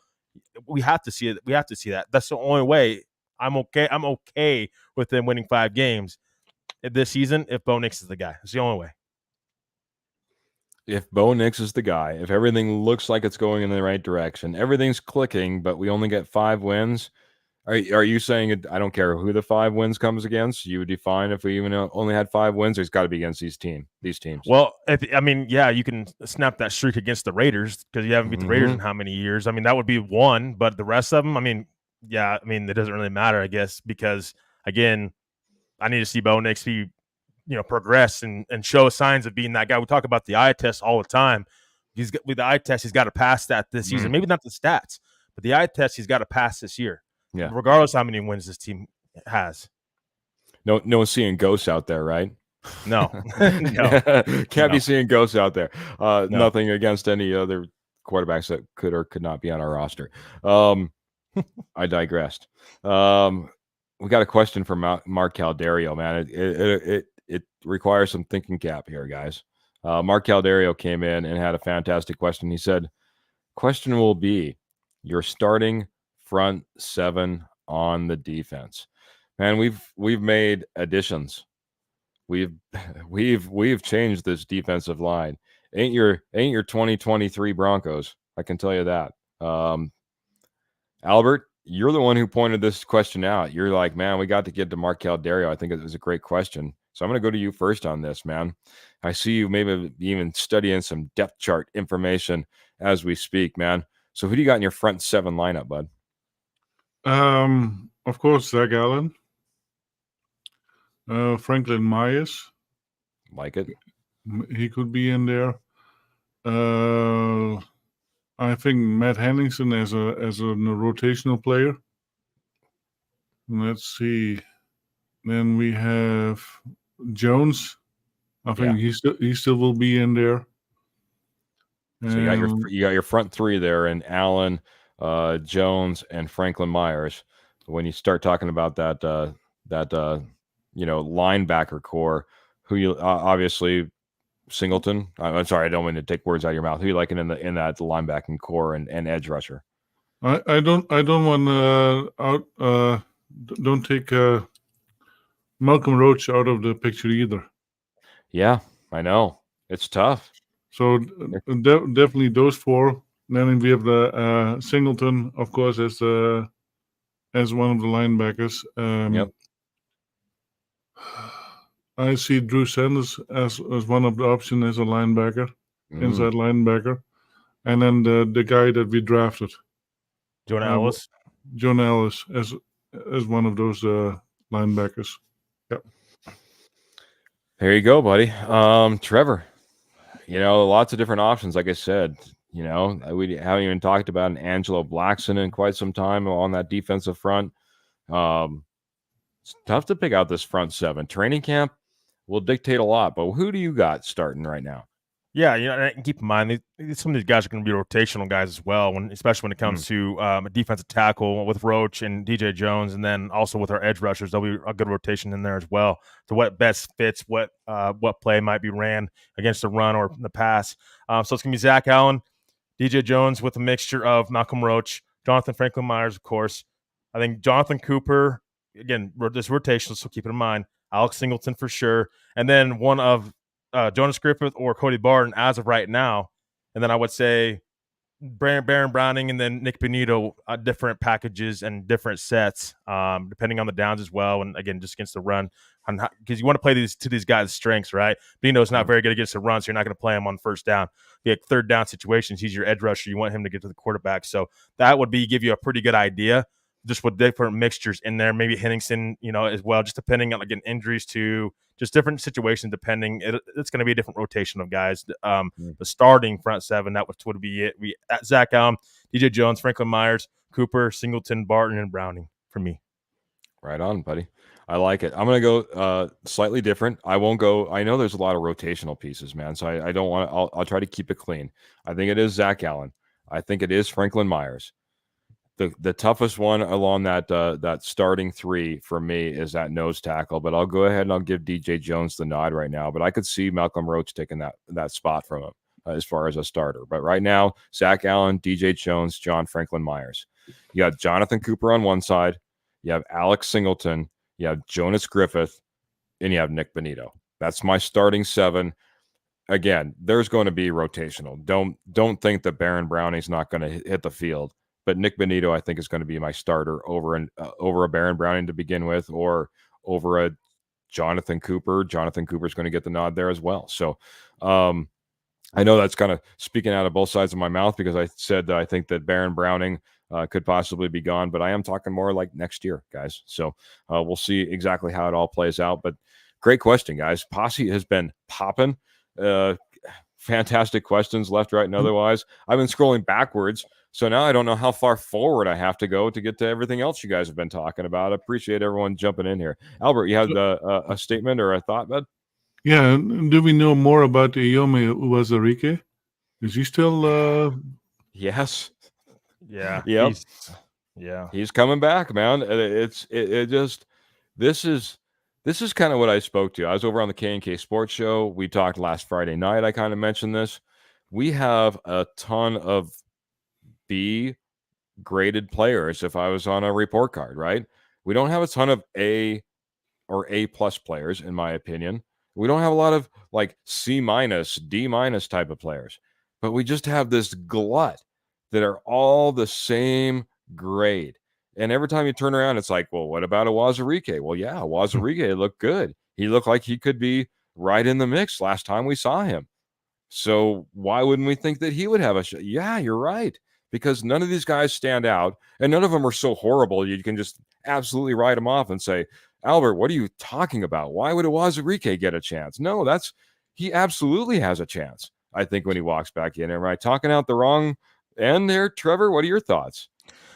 Speaker 3: We have to see it. We have to see that. That's the only way. I'm okay with them winning 5 games this season if Bo Nix is the guy. It's the only way.
Speaker 1: If Bo Nix is the guy, if everything looks like it's going in the right direction, everything's clicking, but we only get 5 wins, are you saying I don't care who the 5 wins comes against? You would be fine if we even only had 5 wins? It's got to be against these teams.
Speaker 3: Well, you can snap that streak against the Raiders because you haven't beat the Raiders in how many years? I mean, that would be 1, but the rest of them, it doesn't really matter, I guess, because, again, I need to see Bo Nix be, progress and show signs of being that guy. We talk about the eye test all the time. With the eye test, he's got to pass that this season. Maybe not the stats, but the eye test he's got to pass this year.
Speaker 1: Yeah.
Speaker 3: Regardless how many wins this team has.
Speaker 1: No one's seeing ghosts out there, right?
Speaker 3: No.
Speaker 1: Can't be seeing ghosts out there. Nothing against any other quarterbacks that could or could not be on our roster. I digressed. We got a question from Mark Calderio, man. It requires some thinking cap here, guys. Mark Calderio came in and had a fantastic question. He said, question will be your starting front 7 on the defense. Man, we've made additions. We've changed this defensive line. Ain't your 2023 Broncos, I can tell you that. Albert, you're the one who pointed this question out. You're like, man, we got to get to Mark Calderio. I think it was a great question. So I'm going to go to you first on this, man. I see you maybe even studying some depth chart information as we speak, man. So who do you got in your front 7 lineup, bud?
Speaker 2: Of course, Zach Allen. Franklin Myers.
Speaker 1: Like it.
Speaker 2: He could be in there. I think Matt Henningsen as a rotational player. Let's see. Then we have Jones. I think he still will be in there.
Speaker 1: So you got your front 3 there, and Allen, Jones, and Franklin Myers. When you start talking about that linebacker core, who you obviously Singleton. I'm sorry, I don't mean to take words out of your mouth. Who you liking in that linebacking core and edge rusher?
Speaker 2: I don't want don't take Malcolm Roach out of the picture either.
Speaker 1: Yeah, I know it's tough.
Speaker 2: So definitely those 4. Then we have the Singleton, of course, as one of the linebackers.
Speaker 1: Yep.
Speaker 2: I see Drew Sanders as one of the options as a linebacker, inside linebacker, and then the guy that we drafted,
Speaker 3: Jonah Ellis.
Speaker 2: Jonah Ellis as one of those linebackers. Yep.
Speaker 1: There you go, buddy. Trevor, lots of different options. Like I said, we haven't even talked about an Angelo Blackson in quite some time on that defensive front. It's tough to pick out this front 7. Training camp will dictate a lot, but who do you got starting right now?
Speaker 3: Yeah, and keep in mind, some of these guys are going to be rotational guys as well, especially when it comes to a defensive tackle with Roach and DJ Jones, and then also with our edge rushers. There'll be a good rotation in there as well to what best fits what play might be ran against the run or the pass. So it's going to be Zach Allen, DJ Jones with a mixture of Malcolm Roach, Jonathan Franklin Myers, of course. I think Jonathan Cooper, again, this rotational, so keep it in mind. Alex Singleton for sure. And then one of Jonas Griffith or Cody Barton as of right now. And then I would say Baron Browning and then Nick Benito, different packages and different sets, depending on the downs as well. And again, just against the run, because you want to play these guys' strengths, right? Benito's not very good against the run, so you're not going to play him on first down. Be like 3rd down situations. He's your edge rusher. You want him to get to the quarterback. So that would give you a pretty good idea. just with different mixtures in there. Maybe Henningsen, as well, just depending on, again, injuries to just different situations. Depending, it's going to be a different rotation of guys. The starting front seven, that would be it. We at Zach Allen, DJ Jones, Franklin Myers, Cooper, Singleton, Barton, and Browning for me.
Speaker 1: Right on, buddy. I like it. I'm going to go slightly different. I won't go. I know there's a lot of rotational pieces, man. So I don't want to. I'll try to keep it clean. I think it is Zach Allen. I think it is Franklin Myers. The toughest one along that starting three for me is that nose tackle. But I'll go ahead and I'll give DJ Jones the nod right now. But I could see Malcolm Roach taking that spot from him as far as a starter. But right now, Zach Allen, DJ Jones, John Franklin Myers. You got Jonathan Cooper on one side. You have Alex Singleton, you have Jonas Griffith, and you have Nick Benito. That's my starting seven. Again, there's going to be rotational. Don't think that Baron Browning's not going to hit the field, but Nick Benito, I think, is going to be my starter over a Baron Browning to begin with, or over a Jonathan Cooper. Jonathan Cooper's going to get the nod there as well. So I know that's kind of speaking out of both sides of my mouth, because I said that I think that Baron Browning could possibly be gone, but I am talking more like next year, guys. So we'll see exactly how it all plays out. But great question, guys. Posse has been popping. Fantastic questions left, right, and otherwise. I've been scrolling backwards, so now I don't know how far forward I have to go to get to everything else you guys have been talking about. I appreciate everyone jumping in here. Albert, you had a statement or a thought, bud?
Speaker 2: Yeah. Do we know more about Iyome Uwazurike? Is he still?
Speaker 1: Yes.
Speaker 3: Yeah.
Speaker 1: Yep. He's coming back, man. This is kind of what I spoke to. I was over on the K&K Sports Show. We talked last Friday night. I kind of mentioned this. We have a ton of B graded players if I was on a report card, right? We don't have a ton of A or A plus players, in my opinion. We don't have a lot of like C minus, D minus type of players, but we just have this glut that are all the same grade. And every time you turn around, it's like, well, what about Uwazurike? Well, yeah, Uwazurike looked good. He looked like he could be right in the mix last time we saw him. So why wouldn't we think that he would have a shot? Yeah, you're right. Because none of these guys stand out, and none of them are so horrible you can just absolutely write them off and say, Albert, what are you talking about? Why would Uwazurike get a chance? No, he absolutely has a chance, I think, when he walks back in. Am I talking out the wrong end there, Trevor? What are your thoughts?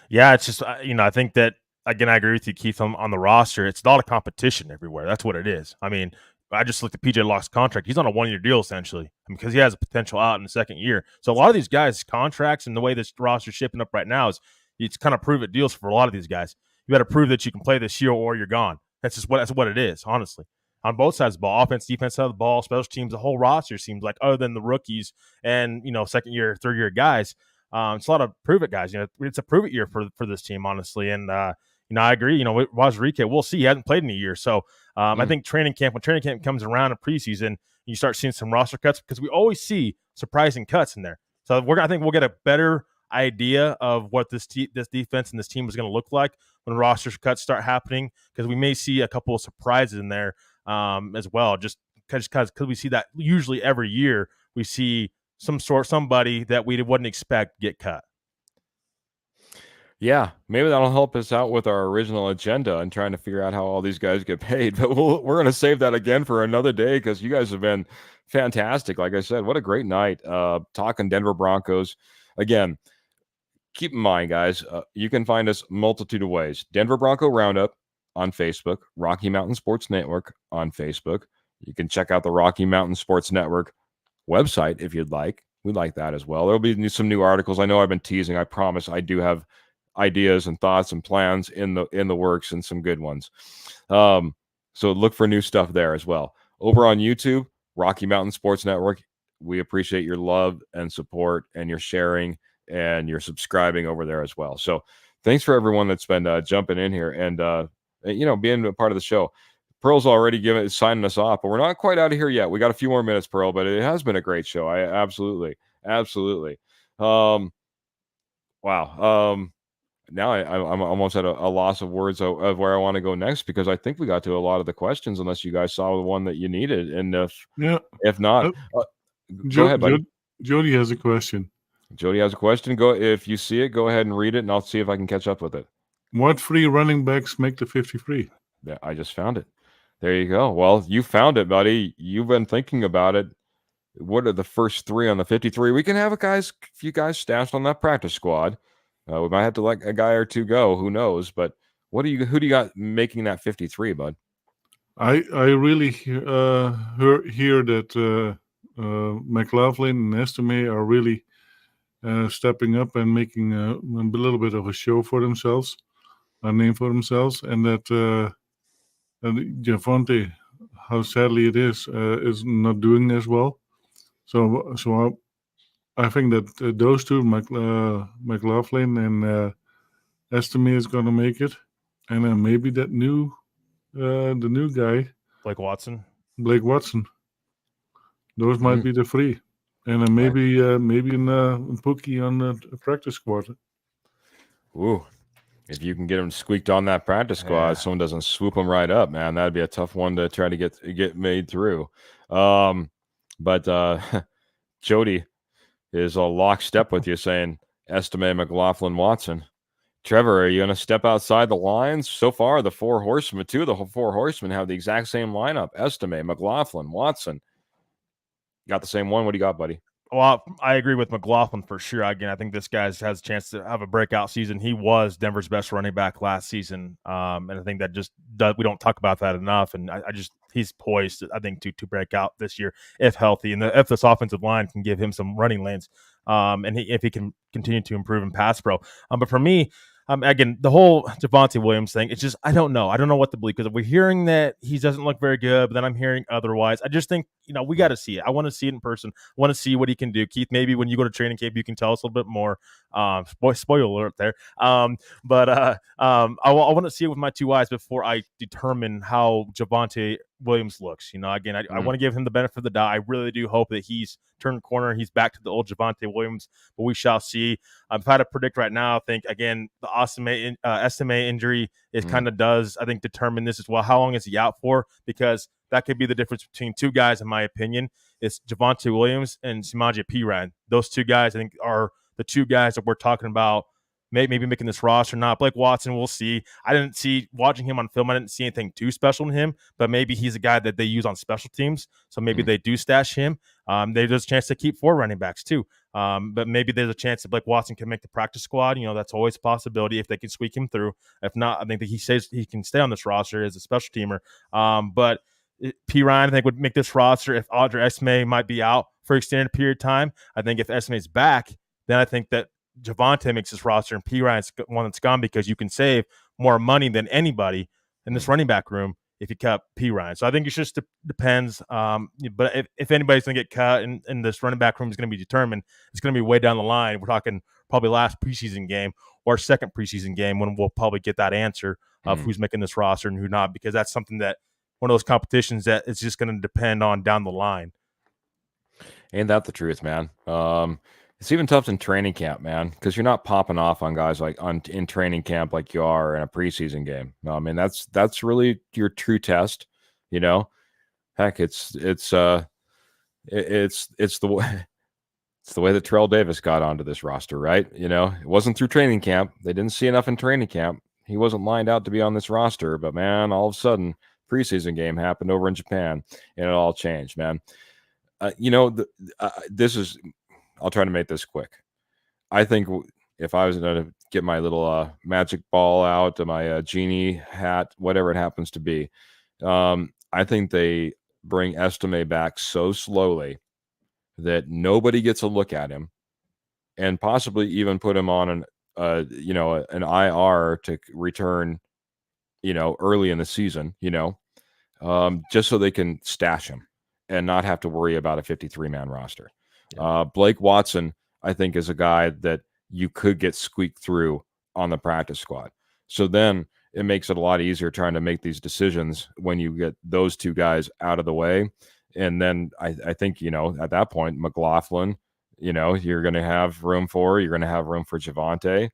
Speaker 3: Yeah, it's just, I think that, again, I agree with you, Keith, on the roster. It's not a competition everywhere. That's what it is. I mean, I just looked at PJ Locke's contract. He's on a one-year deal, essentially, because he has a potential out in the second year. So a lot of these guys' contracts and the way this roster is shaping up right now is it's kind of prove-it deals for a lot of these guys. You got to prove that you can play this year or you're gone. That's what it is, honestly. On both sides of the ball, offense, defense side of the ball, special teams, the whole roster seems like, other than the rookies and, second year, third year guys, it's a lot of prove-it guys. It's a prove-it year for this team, honestly. And, I agree. Uwazurike, we'll see. He hasn't played in a year. So I think when training camp comes around in preseason, you start seeing some roster cuts, because we always see surprising cuts in there. So I think we'll get a better idea of what this defense and this team is going to look like when roster cuts start happening, because we may see a couple of surprises in there as well. Just because we see that usually every year we see somebody that we wouldn't expect get cut.
Speaker 1: Yeah, maybe that'll help us out with our original agenda and trying to figure out how all these guys get paid. But we're going to save that again for another day, because you guys have been fantastic. Like I said, what a great night talking Denver Broncos. Again, keep in mind, guys, you can find us multitude of ways. Denver Bronco Roundup on Facebook, Rocky Mountain Sports Network on Facebook. You can check out the Rocky Mountain Sports Network website if you'd like. We'd like that as well. There'll be some new articles. I know I've been teasing. I promise I do have ideas and thoughts and plans in the works, and some good ones. So look for new stuff there as well. Over on YouTube, Rocky Mountain Sports Network, we appreciate your love and support and your sharing and your subscribing over there as well. So thanks for everyone that's been jumping in here and being a part of the show. Pearl's already signing us off, but we're not quite out of here yet. We got a few more minutes, Pearl, but it has been a great show. I absolutely. Wow. Now I'm almost at a loss of words of where I want to go next, because I think we got to a lot of the questions, unless you guys saw the one that you needed. And if not, go ahead, buddy.
Speaker 2: Jody has a question.
Speaker 1: Jody has a question. If you see it, go ahead and read it, and I'll see if I can catch up with it.
Speaker 2: What 3 running backs make the 53?
Speaker 1: Yeah, I just found it. There you go. Well, you found it, buddy. You've been thinking about it. What are the first 3 on the 53? We can have a few guys stashed on that practice squad. We might have to let a guy or two go. Who knows? But who do you got making that 53, bud?
Speaker 2: I really hear that McLaughlin and Estime are really stepping up and making a little bit of a show for themselves, a name for themselves, and that Javonte, how sadly it is not doing as well. So I think that those two, McLaughlin and Estime, is going to make it, and then maybe that the new guy,
Speaker 3: Blake Watson.
Speaker 2: Blake Watson. Those might be the 3, and then maybe Pookie on the practice squad.
Speaker 1: Ooh, if you can get him squeaked on that practice squad, someone doesn't swoop him right up, man. That'd be a tough one to try to get made through. But Jody is a lockstep with you, saying Estime, McLaughlin, Watson. Trevor, are you going to step outside the lines? So far, the 4 horsemen, 2 of the 4 horsemen have the exact same lineup. Estime, McLaughlin, Watson. Got the same one. What do you got, buddy?
Speaker 3: Well, I agree with McLaughlin for sure. Again, I think this guy has a chance to have a breakout season. He was Denver's best running back last season, and I think that we don't talk about that enough. And he's poised, I think, to break out this year if healthy, and if this offensive line can give him some running lanes, and if he can continue to improve in pass pro. But for me, again, the whole Javonte Williams thing, it's just, I don't know. I don't know what to believe, because we're hearing that he doesn't look very good, but then I'm hearing otherwise. I just think, we got to see it. I want to see it in person. I want to see what he can do. Keith, maybe when you go to training camp, you can tell us a little bit more. Spoiler alert there. But I want to see it with my 2 eyes before I determine how Javonte Williams looks. Again, I want to give him the benefit of the doubt. I really do hope that he's turned the corner. He's back to the old Javonte Williams, but we shall see. If I had to predict right now, I think, again, the Estime injury is kind of does, I think, determine this as well. How long is he out for? Because that could be the difference between 2 guys, in my opinion. It's Javonte Williams and Samaje Perine. Those 2 guys, I think, are the 2 guys that we're talking about maybe making this roster or not. Blake Watson, we'll see. Watching him on film, I didn't see anything too special in him, but maybe he's a guy that they use on special teams, so maybe they do stash him. There's a chance to keep 4 running backs too, but maybe there's a chance that Blake Watson can make the practice squad. That's always a possibility if they can squeak him through. If not, I think that he can stay on this roster as a special teamer. But P. Ryan, I think, would make this roster if Audrey Estime might be out for an extended period of time. I think if Estime's back, then I think that Javonte makes this roster and P. Ryan's one that's gone, because you can save more money than anybody in this running back room if you cut P. Ryan. So I think it just depends. But if anybody's going to get cut and this running back room is going to be determined, it's going to be way down the line. We're talking probably last preseason game or second preseason game when we'll probably get that answer of who's making this roster and who not, because that's something that one of those competitions that it's just going to depend on down the line.
Speaker 1: Ain't that the truth, man? It's even tough in training camp, man, because you're not popping off on guys in training camp like you are in a preseason game. I mean, that's really your true test. Heck, it's the way that Terrell Davis got onto this roster, right? It wasn't through training camp. They didn't see enough in training camp. He wasn't lined out to be on this roster, but man, all of a sudden, preseason game happened over in Japan, and it all changed, man. This is. I'll try to make this quick. I think if I was going to get my little magic ball out, my genie hat, whatever it happens to be, I think they bring Estime back so slowly that nobody gets a look at him, and possibly even put him on an IR to return, early in the season, just so they can stash him and not have to worry about a 53-man roster. Blake Watson, I think, is a guy that you could get squeaked through on the practice squad. So then it makes it a lot easier trying to make these decisions when you get those 2 guys out of the way. And then I think, at that point, McLaughlin, you're going to have room for. You're going to have room for Javonte,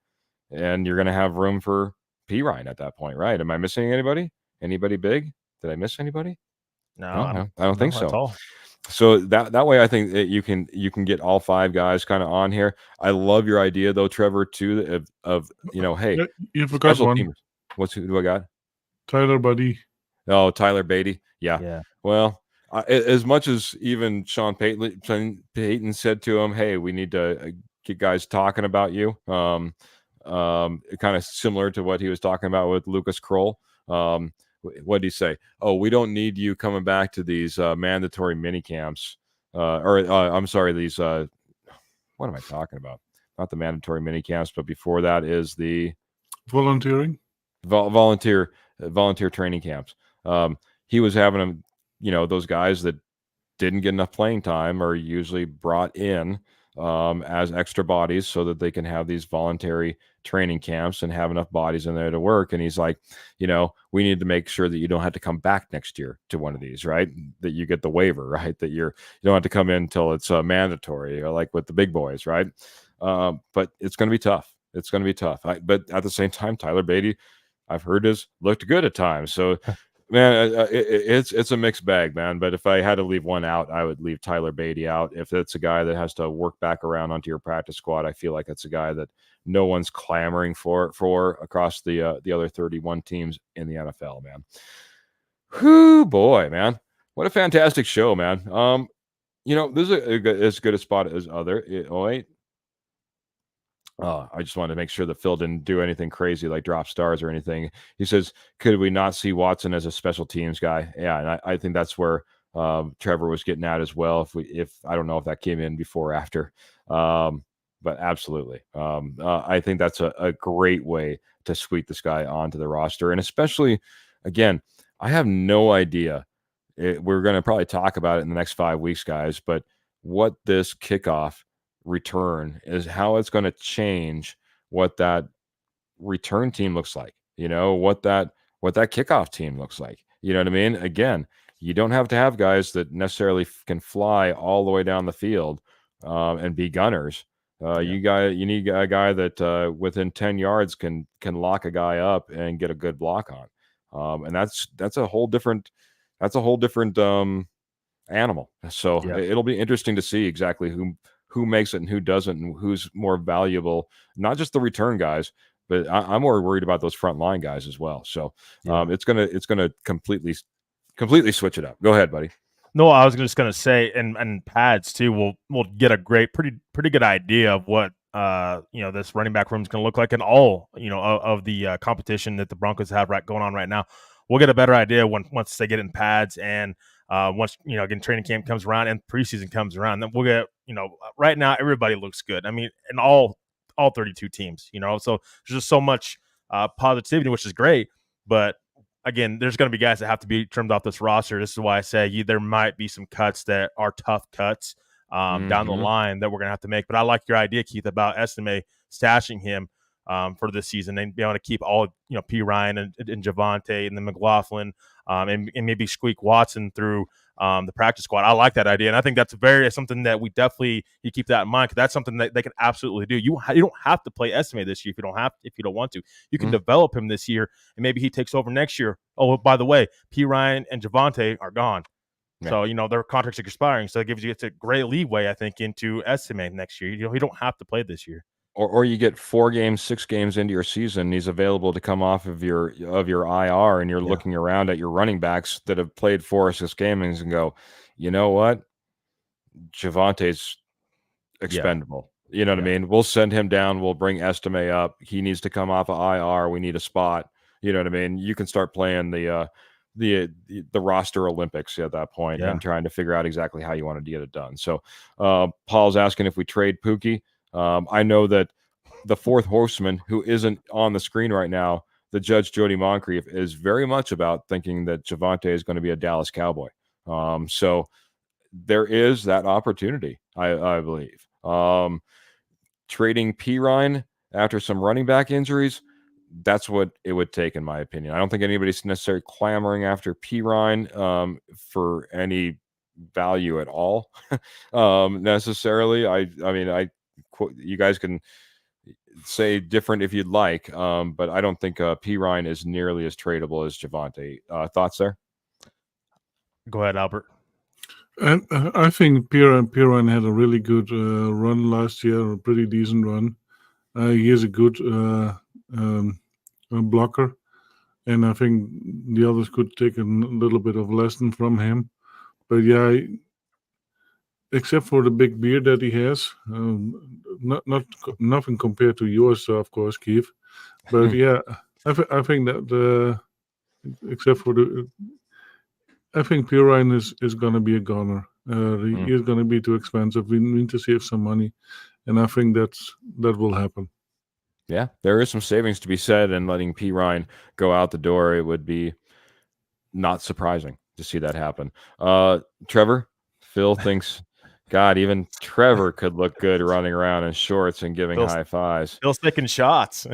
Speaker 1: and you're going to have room for P. Ryan at that point, right? Am I missing anybody? Anybody big? Did I miss anybody?
Speaker 3: No,
Speaker 1: I don't think so.
Speaker 3: At all.
Speaker 1: So that way, I think that you can get all 5 guys kind of on here. I love your idea though, Trevor, too, of hey,
Speaker 2: Yeah, you forgot
Speaker 1: special
Speaker 2: one.
Speaker 1: teamers. Who do I got?
Speaker 2: Tyler Buddy.
Speaker 1: Oh, Tyler Beatty. Yeah.
Speaker 3: Yeah.
Speaker 1: Well, as much as even Sean Payton said to him, "Hey, we need to get guys talking about you." Kind of similar to what he was talking about with Lucas Kroll. What did he say? Oh, we don't need you coming back to these mandatory mini camps. I'm sorry, these. What am I talking about? Not the mandatory mini camps, but before that is the
Speaker 2: Volunteering.
Speaker 1: volunteer training camps. He was having them, those guys that didn't get enough playing time are usually brought in as extra bodies so that they can have these voluntary training camps and have enough bodies in there to work. And he's like, we need to make sure that you don't have to come back next year to one of these, right? That you get the waiver, right? That you don't have to come in until it's mandatory, or like with the big boys, right? But it's going to be tough. It's going to be tough. But at the same time, Tyler Beatty, I've heard, has looked good at times. So man, it's a mixed bag, man. But if I had to leave one out, I would leave Tyler Beatty out. If it's a guy that has to work back around onto your practice squad, I feel like it's a guy that no one's clamoring for across the other 31 teams in the NFL, man. Whoo, boy, man. What a fantastic show, man. This is as good a spot as other. I just wanted to make sure that Phil didn't do anything crazy like drop stars or anything. He says, could we not see Watson as a special teams guy? Yeah, and I think that's where Trevor was getting at as well. If I don't know if that came in before or after, but absolutely. I think that's a great way to squeak this guy onto the roster. And especially, again, I have no idea. We're going to probably talk about it in the next 5 weeks, guys, but what this kickoff return is, how it's going to change what that return team looks like, what that kickoff team looks like. You know what I mean? Again, you don't have to have guys that necessarily can fly all the way down the field and be gunners. You need a guy that within 10 yards can lock a guy up and get a good block on. And that's a whole different animal. So it'll be interesting to see exactly who makes it and who doesn't, and who's more valuable. Not just the return guys, but I'm more worried about those front line guys as well. So it's gonna completely switch it up. Go ahead, buddy.
Speaker 3: No, I was just gonna say, and pads too. We'll get a pretty good idea of what this running back room is going to look like, in all of the competition that the Broncos have going on right now. We'll get a better idea once they get in pads, and once again training camp comes around and preseason comes around. Then we'll get right now everybody looks good. I mean, in all 32 teams, so there's just so much positivity, which is great. But again, there's going to be guys that have to be trimmed off this roster. This is why I say there might be some cuts that are tough cuts down the line that we're going to have to make. But I like your idea, Keith, about Estime stashing him for this season and be able to keep all P. Ryan and Javonte and then McLaughlin and maybe squeak Watson through the practice squad. I like that idea, and I think that's something that we definitely you keep that in mind, because that's something that they can absolutely do. You don't have to play Estime this year if you don't want to. You can develop him this year, and maybe he takes over next year. Oh, by the way, P. Ryan and Javonte are gone. Yeah. So, their contracts are expiring. So it's a great leeway, I think, into Estime next year. You don't have to play this year.
Speaker 1: Or you get 4 games, 6 games into your season, he's available to come off of your IR, and you're looking around at your running backs that have played 4 or 6 games and go, you know what? Javonte's expendable. You know what I mean? We'll send him down. We'll bring Estime up. He needs to come off of IR. We need a spot. You know what I mean? You can start playing the roster Olympics at that point and trying to figure out exactly how you want to get it done. So Paul's asking if we trade Pookie. I know that the fourth horseman, who isn't on the screen right now, the Judge Jody Moncrief, is very much about thinking that Javonte is going to be a Dallas Cowboy. So there is that opportunity, I believe. Trading Pirine after some running back injuries, that's what it would take, in my opinion. I don't think anybody's necessarily clamoring after Pirine for any value at all necessarily. I mean, you guys can say different if you'd like, but I don't think Pirine is nearly as tradable as Javonte. Thoughts there?
Speaker 3: Go ahead, Albert.
Speaker 2: And I think Pirine had a really good run last year, a pretty decent run. He is a good blocker, and I think the others could take a little bit of lesson from him. But yeah, except for the big beard that he has, nothing compared to yours, of course, Keith. But yeah, I think that except for I think Pirine is going to be a goner. He is going to be too expensive. We need to save some money, and I think that will happen.
Speaker 1: Yeah, there is some savings to be said, and letting P. Ryan go out the door, it would be not surprising to see that happen. Trevor, Phil thinks, God, even Trevor could look good running around in shorts and giving high fives.
Speaker 3: Phil's taking shots.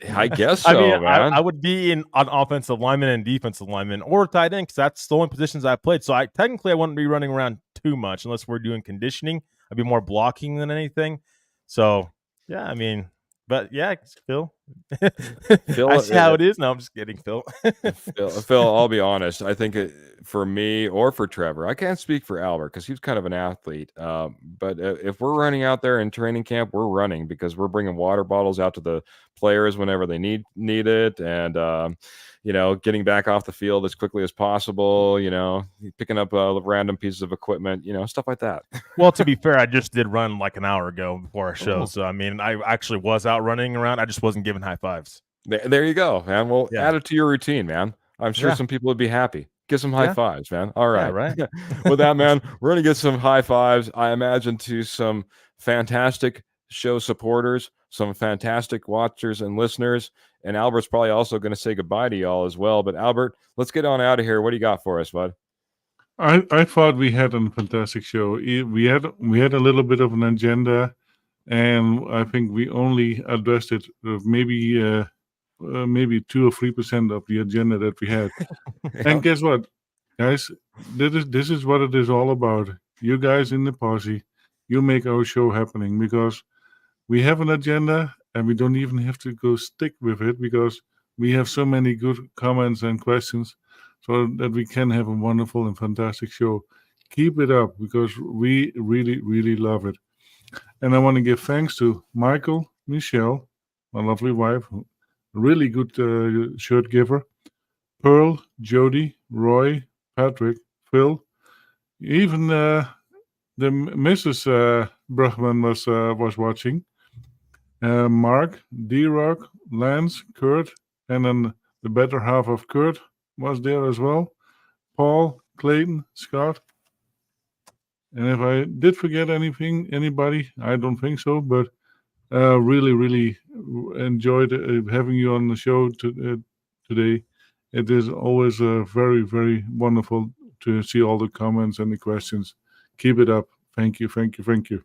Speaker 1: I guess so,
Speaker 3: I mean,
Speaker 1: man.
Speaker 3: I would be on offensive lineman and defensive lineman or tight end because that's the only positions I played. So technically I wouldn't be running around too much unless we're doing conditioning. I'd be more blocking than anything. So yeah, I mean, but yeah, Phil.
Speaker 1: Phil,
Speaker 3: I see how it is. No, I'm just kidding, Phil.
Speaker 1: Phil, I'll be honest. I think for me or for Trevor, I can't speak for Albert because he's kind of an athlete. But if we're running out there in training camp, we're running because we're bringing water bottles out to the players whenever they need it, and getting back off the field as quickly as possible. Picking up random pieces of equipment, stuff like that.
Speaker 3: Well, to be fair, I just did run like an hour ago before our show, so I mean, I actually was out running around. I just wasn't giving high fives.
Speaker 1: There you go, man. Well, add it to your routine, man. I'm sure some people would be happy. Give some high fives, man. All right.
Speaker 3: Yeah, right.
Speaker 1: With that, man, we're going to get some high fives, I imagine, to some fantastic show supporters, some fantastic watchers and listeners. And Albert's probably also going to say goodbye to y'all as well. But Albert, let's get on out of here. What do you got for us, bud?
Speaker 2: I thought we had a fantastic show. We had a little bit of an agenda, and I think we only addressed it maybe 2 or 3% of the agenda that we had. And guess what, guys? This is what it is all about. You guys in the posse, you make our show happening because we have an agenda and we don't even have to go stick with it because we have so many good comments and questions so that we can have a wonderful and fantastic show. Keep it up because we really, really love it. And I want to give thanks to Michael, Michelle, my lovely wife, really good shirt giver, Pearl, Jody, Roy, Patrick, Phil, even the Mrs. Brachman was watching. Mark, D-Rock, Lance, Kurt, and then the better half of Kurt was there as well. Paul, Clayton, Scott. And if I did forget anybody, I don't think so, but really, really enjoyed having you on the show today. It is always very, very wonderful to see all the comments and the questions. Keep it up. Thank you, thank you, thank you.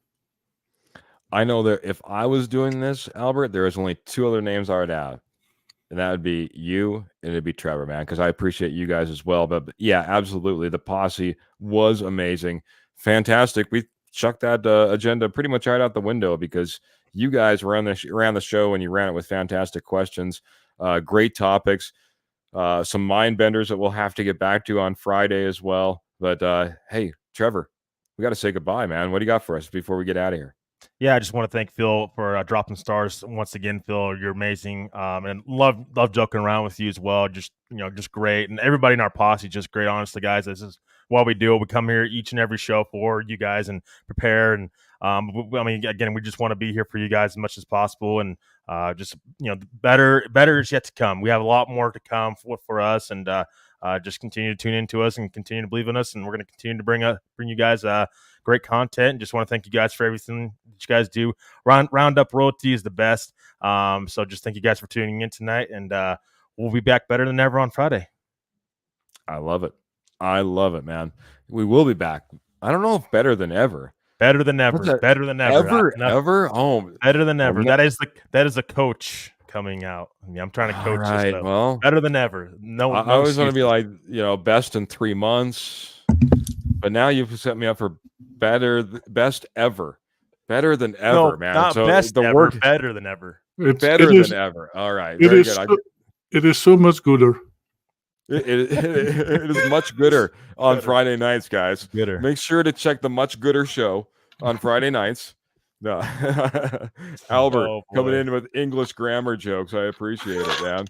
Speaker 1: I know that if I was doing this, Albert, there is only 2 other names I would have. And that would be you and it'd be Trevor, man, because I appreciate you guys as well. But yeah, absolutely. The posse was amazing. Fantastic. We chucked that agenda pretty much right out the window because you guys ran the show and you ran it with fantastic questions, great topics, some mind benders that we'll have to get back to on Friday as well. But hey, Trevor, we got to say goodbye, man. What do you got for us before we get out of here?
Speaker 3: Yeah, I just want to thank Phil for dropping stars once again. Phil, you're amazing, and love joking around with you as well. Just great, and everybody in our posse, just great. Honestly, guys, this is what we do. We come here each and every show for you guys and prepare. And I mean, again, we just want to be here for you guys as much as possible. And just better is yet to come. We have a lot more to come for us, and just continue to tune into us and continue to believe in us. And we're going to continue to bring you guys great content. And just want to thank you guys for everything that you guys do. Roundup Royalty is the best. So just thank you guys for tuning in tonight, and we'll be back better than ever on Friday.
Speaker 1: I love it. I love it, man. We will be back. I don't know if better than ever.
Speaker 3: Better than ever. Better than ever.
Speaker 1: Ever? Oh,
Speaker 3: better than ever. That is the coach coming out. I mean, I'm trying to coach this stuff. Well, better than ever. No,
Speaker 1: I always want to be like, best in 3 months. But now you've set me up for best ever. Better than ever, man.
Speaker 3: Not so best the ever, word better than ever.
Speaker 1: Better than ever. All right.
Speaker 2: It is so much gooder.
Speaker 1: It is much gooder on Friday nights, guys.
Speaker 3: Gooder.
Speaker 1: Make sure to check the Much Gooder show on Friday nights. No. Albert coming in with English grammar jokes. I appreciate it, man.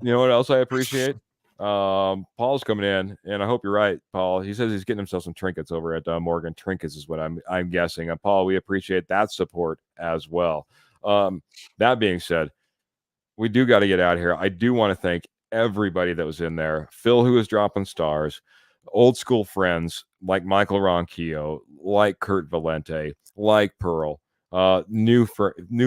Speaker 1: You know what else I appreciate? Paul's coming in, and I hope you're right, Paul. He says he's getting himself some trinkets over at Morgan Trinkets, is what I'm guessing. And Paul, we appreciate that support as well. That being said, we do got to get out of here. I do want to thank everybody that was in there. Phil, who was dropping stars, old school friends like Michael Ronquillo, like Kurt Valente, like Pearl, new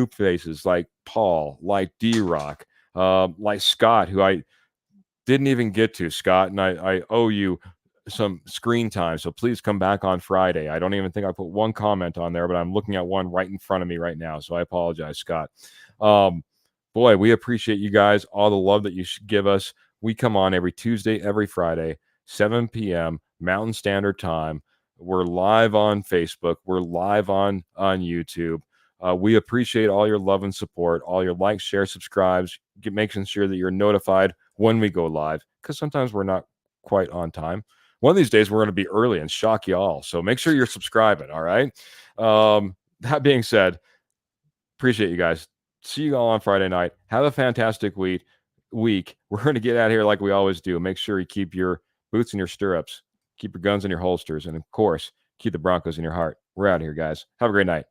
Speaker 1: faces like Paul, like D-Rock, like Scott, who I didn't even get to, Scott, and I owe you some screen time, so please come back on Friday. I don't even think I put one comment on there, but I'm looking at one right in front of me right now, so I apologize, Scott. Boy, we appreciate you guys, all the love that you should give us. We come on every Tuesday, every Friday, 7 p.m. Mountain Standard Time. We're live on Facebook. We're live on YouTube. We appreciate all your love and support, all your likes, shares, subscribes, making sure that you're notified when we go live, because sometimes we're not quite on time. One of these days, we're going to be early and shock you all. So make sure you're subscribing, all right? That being said, appreciate you guys. See you all on Friday night. Have a fantastic week. We're going to get out of here like we always do. Make sure you keep your boots in your stirrups, keep your guns in your holsters, and of course, keep the Broncos in your heart. We're out of here, guys. Have a great night.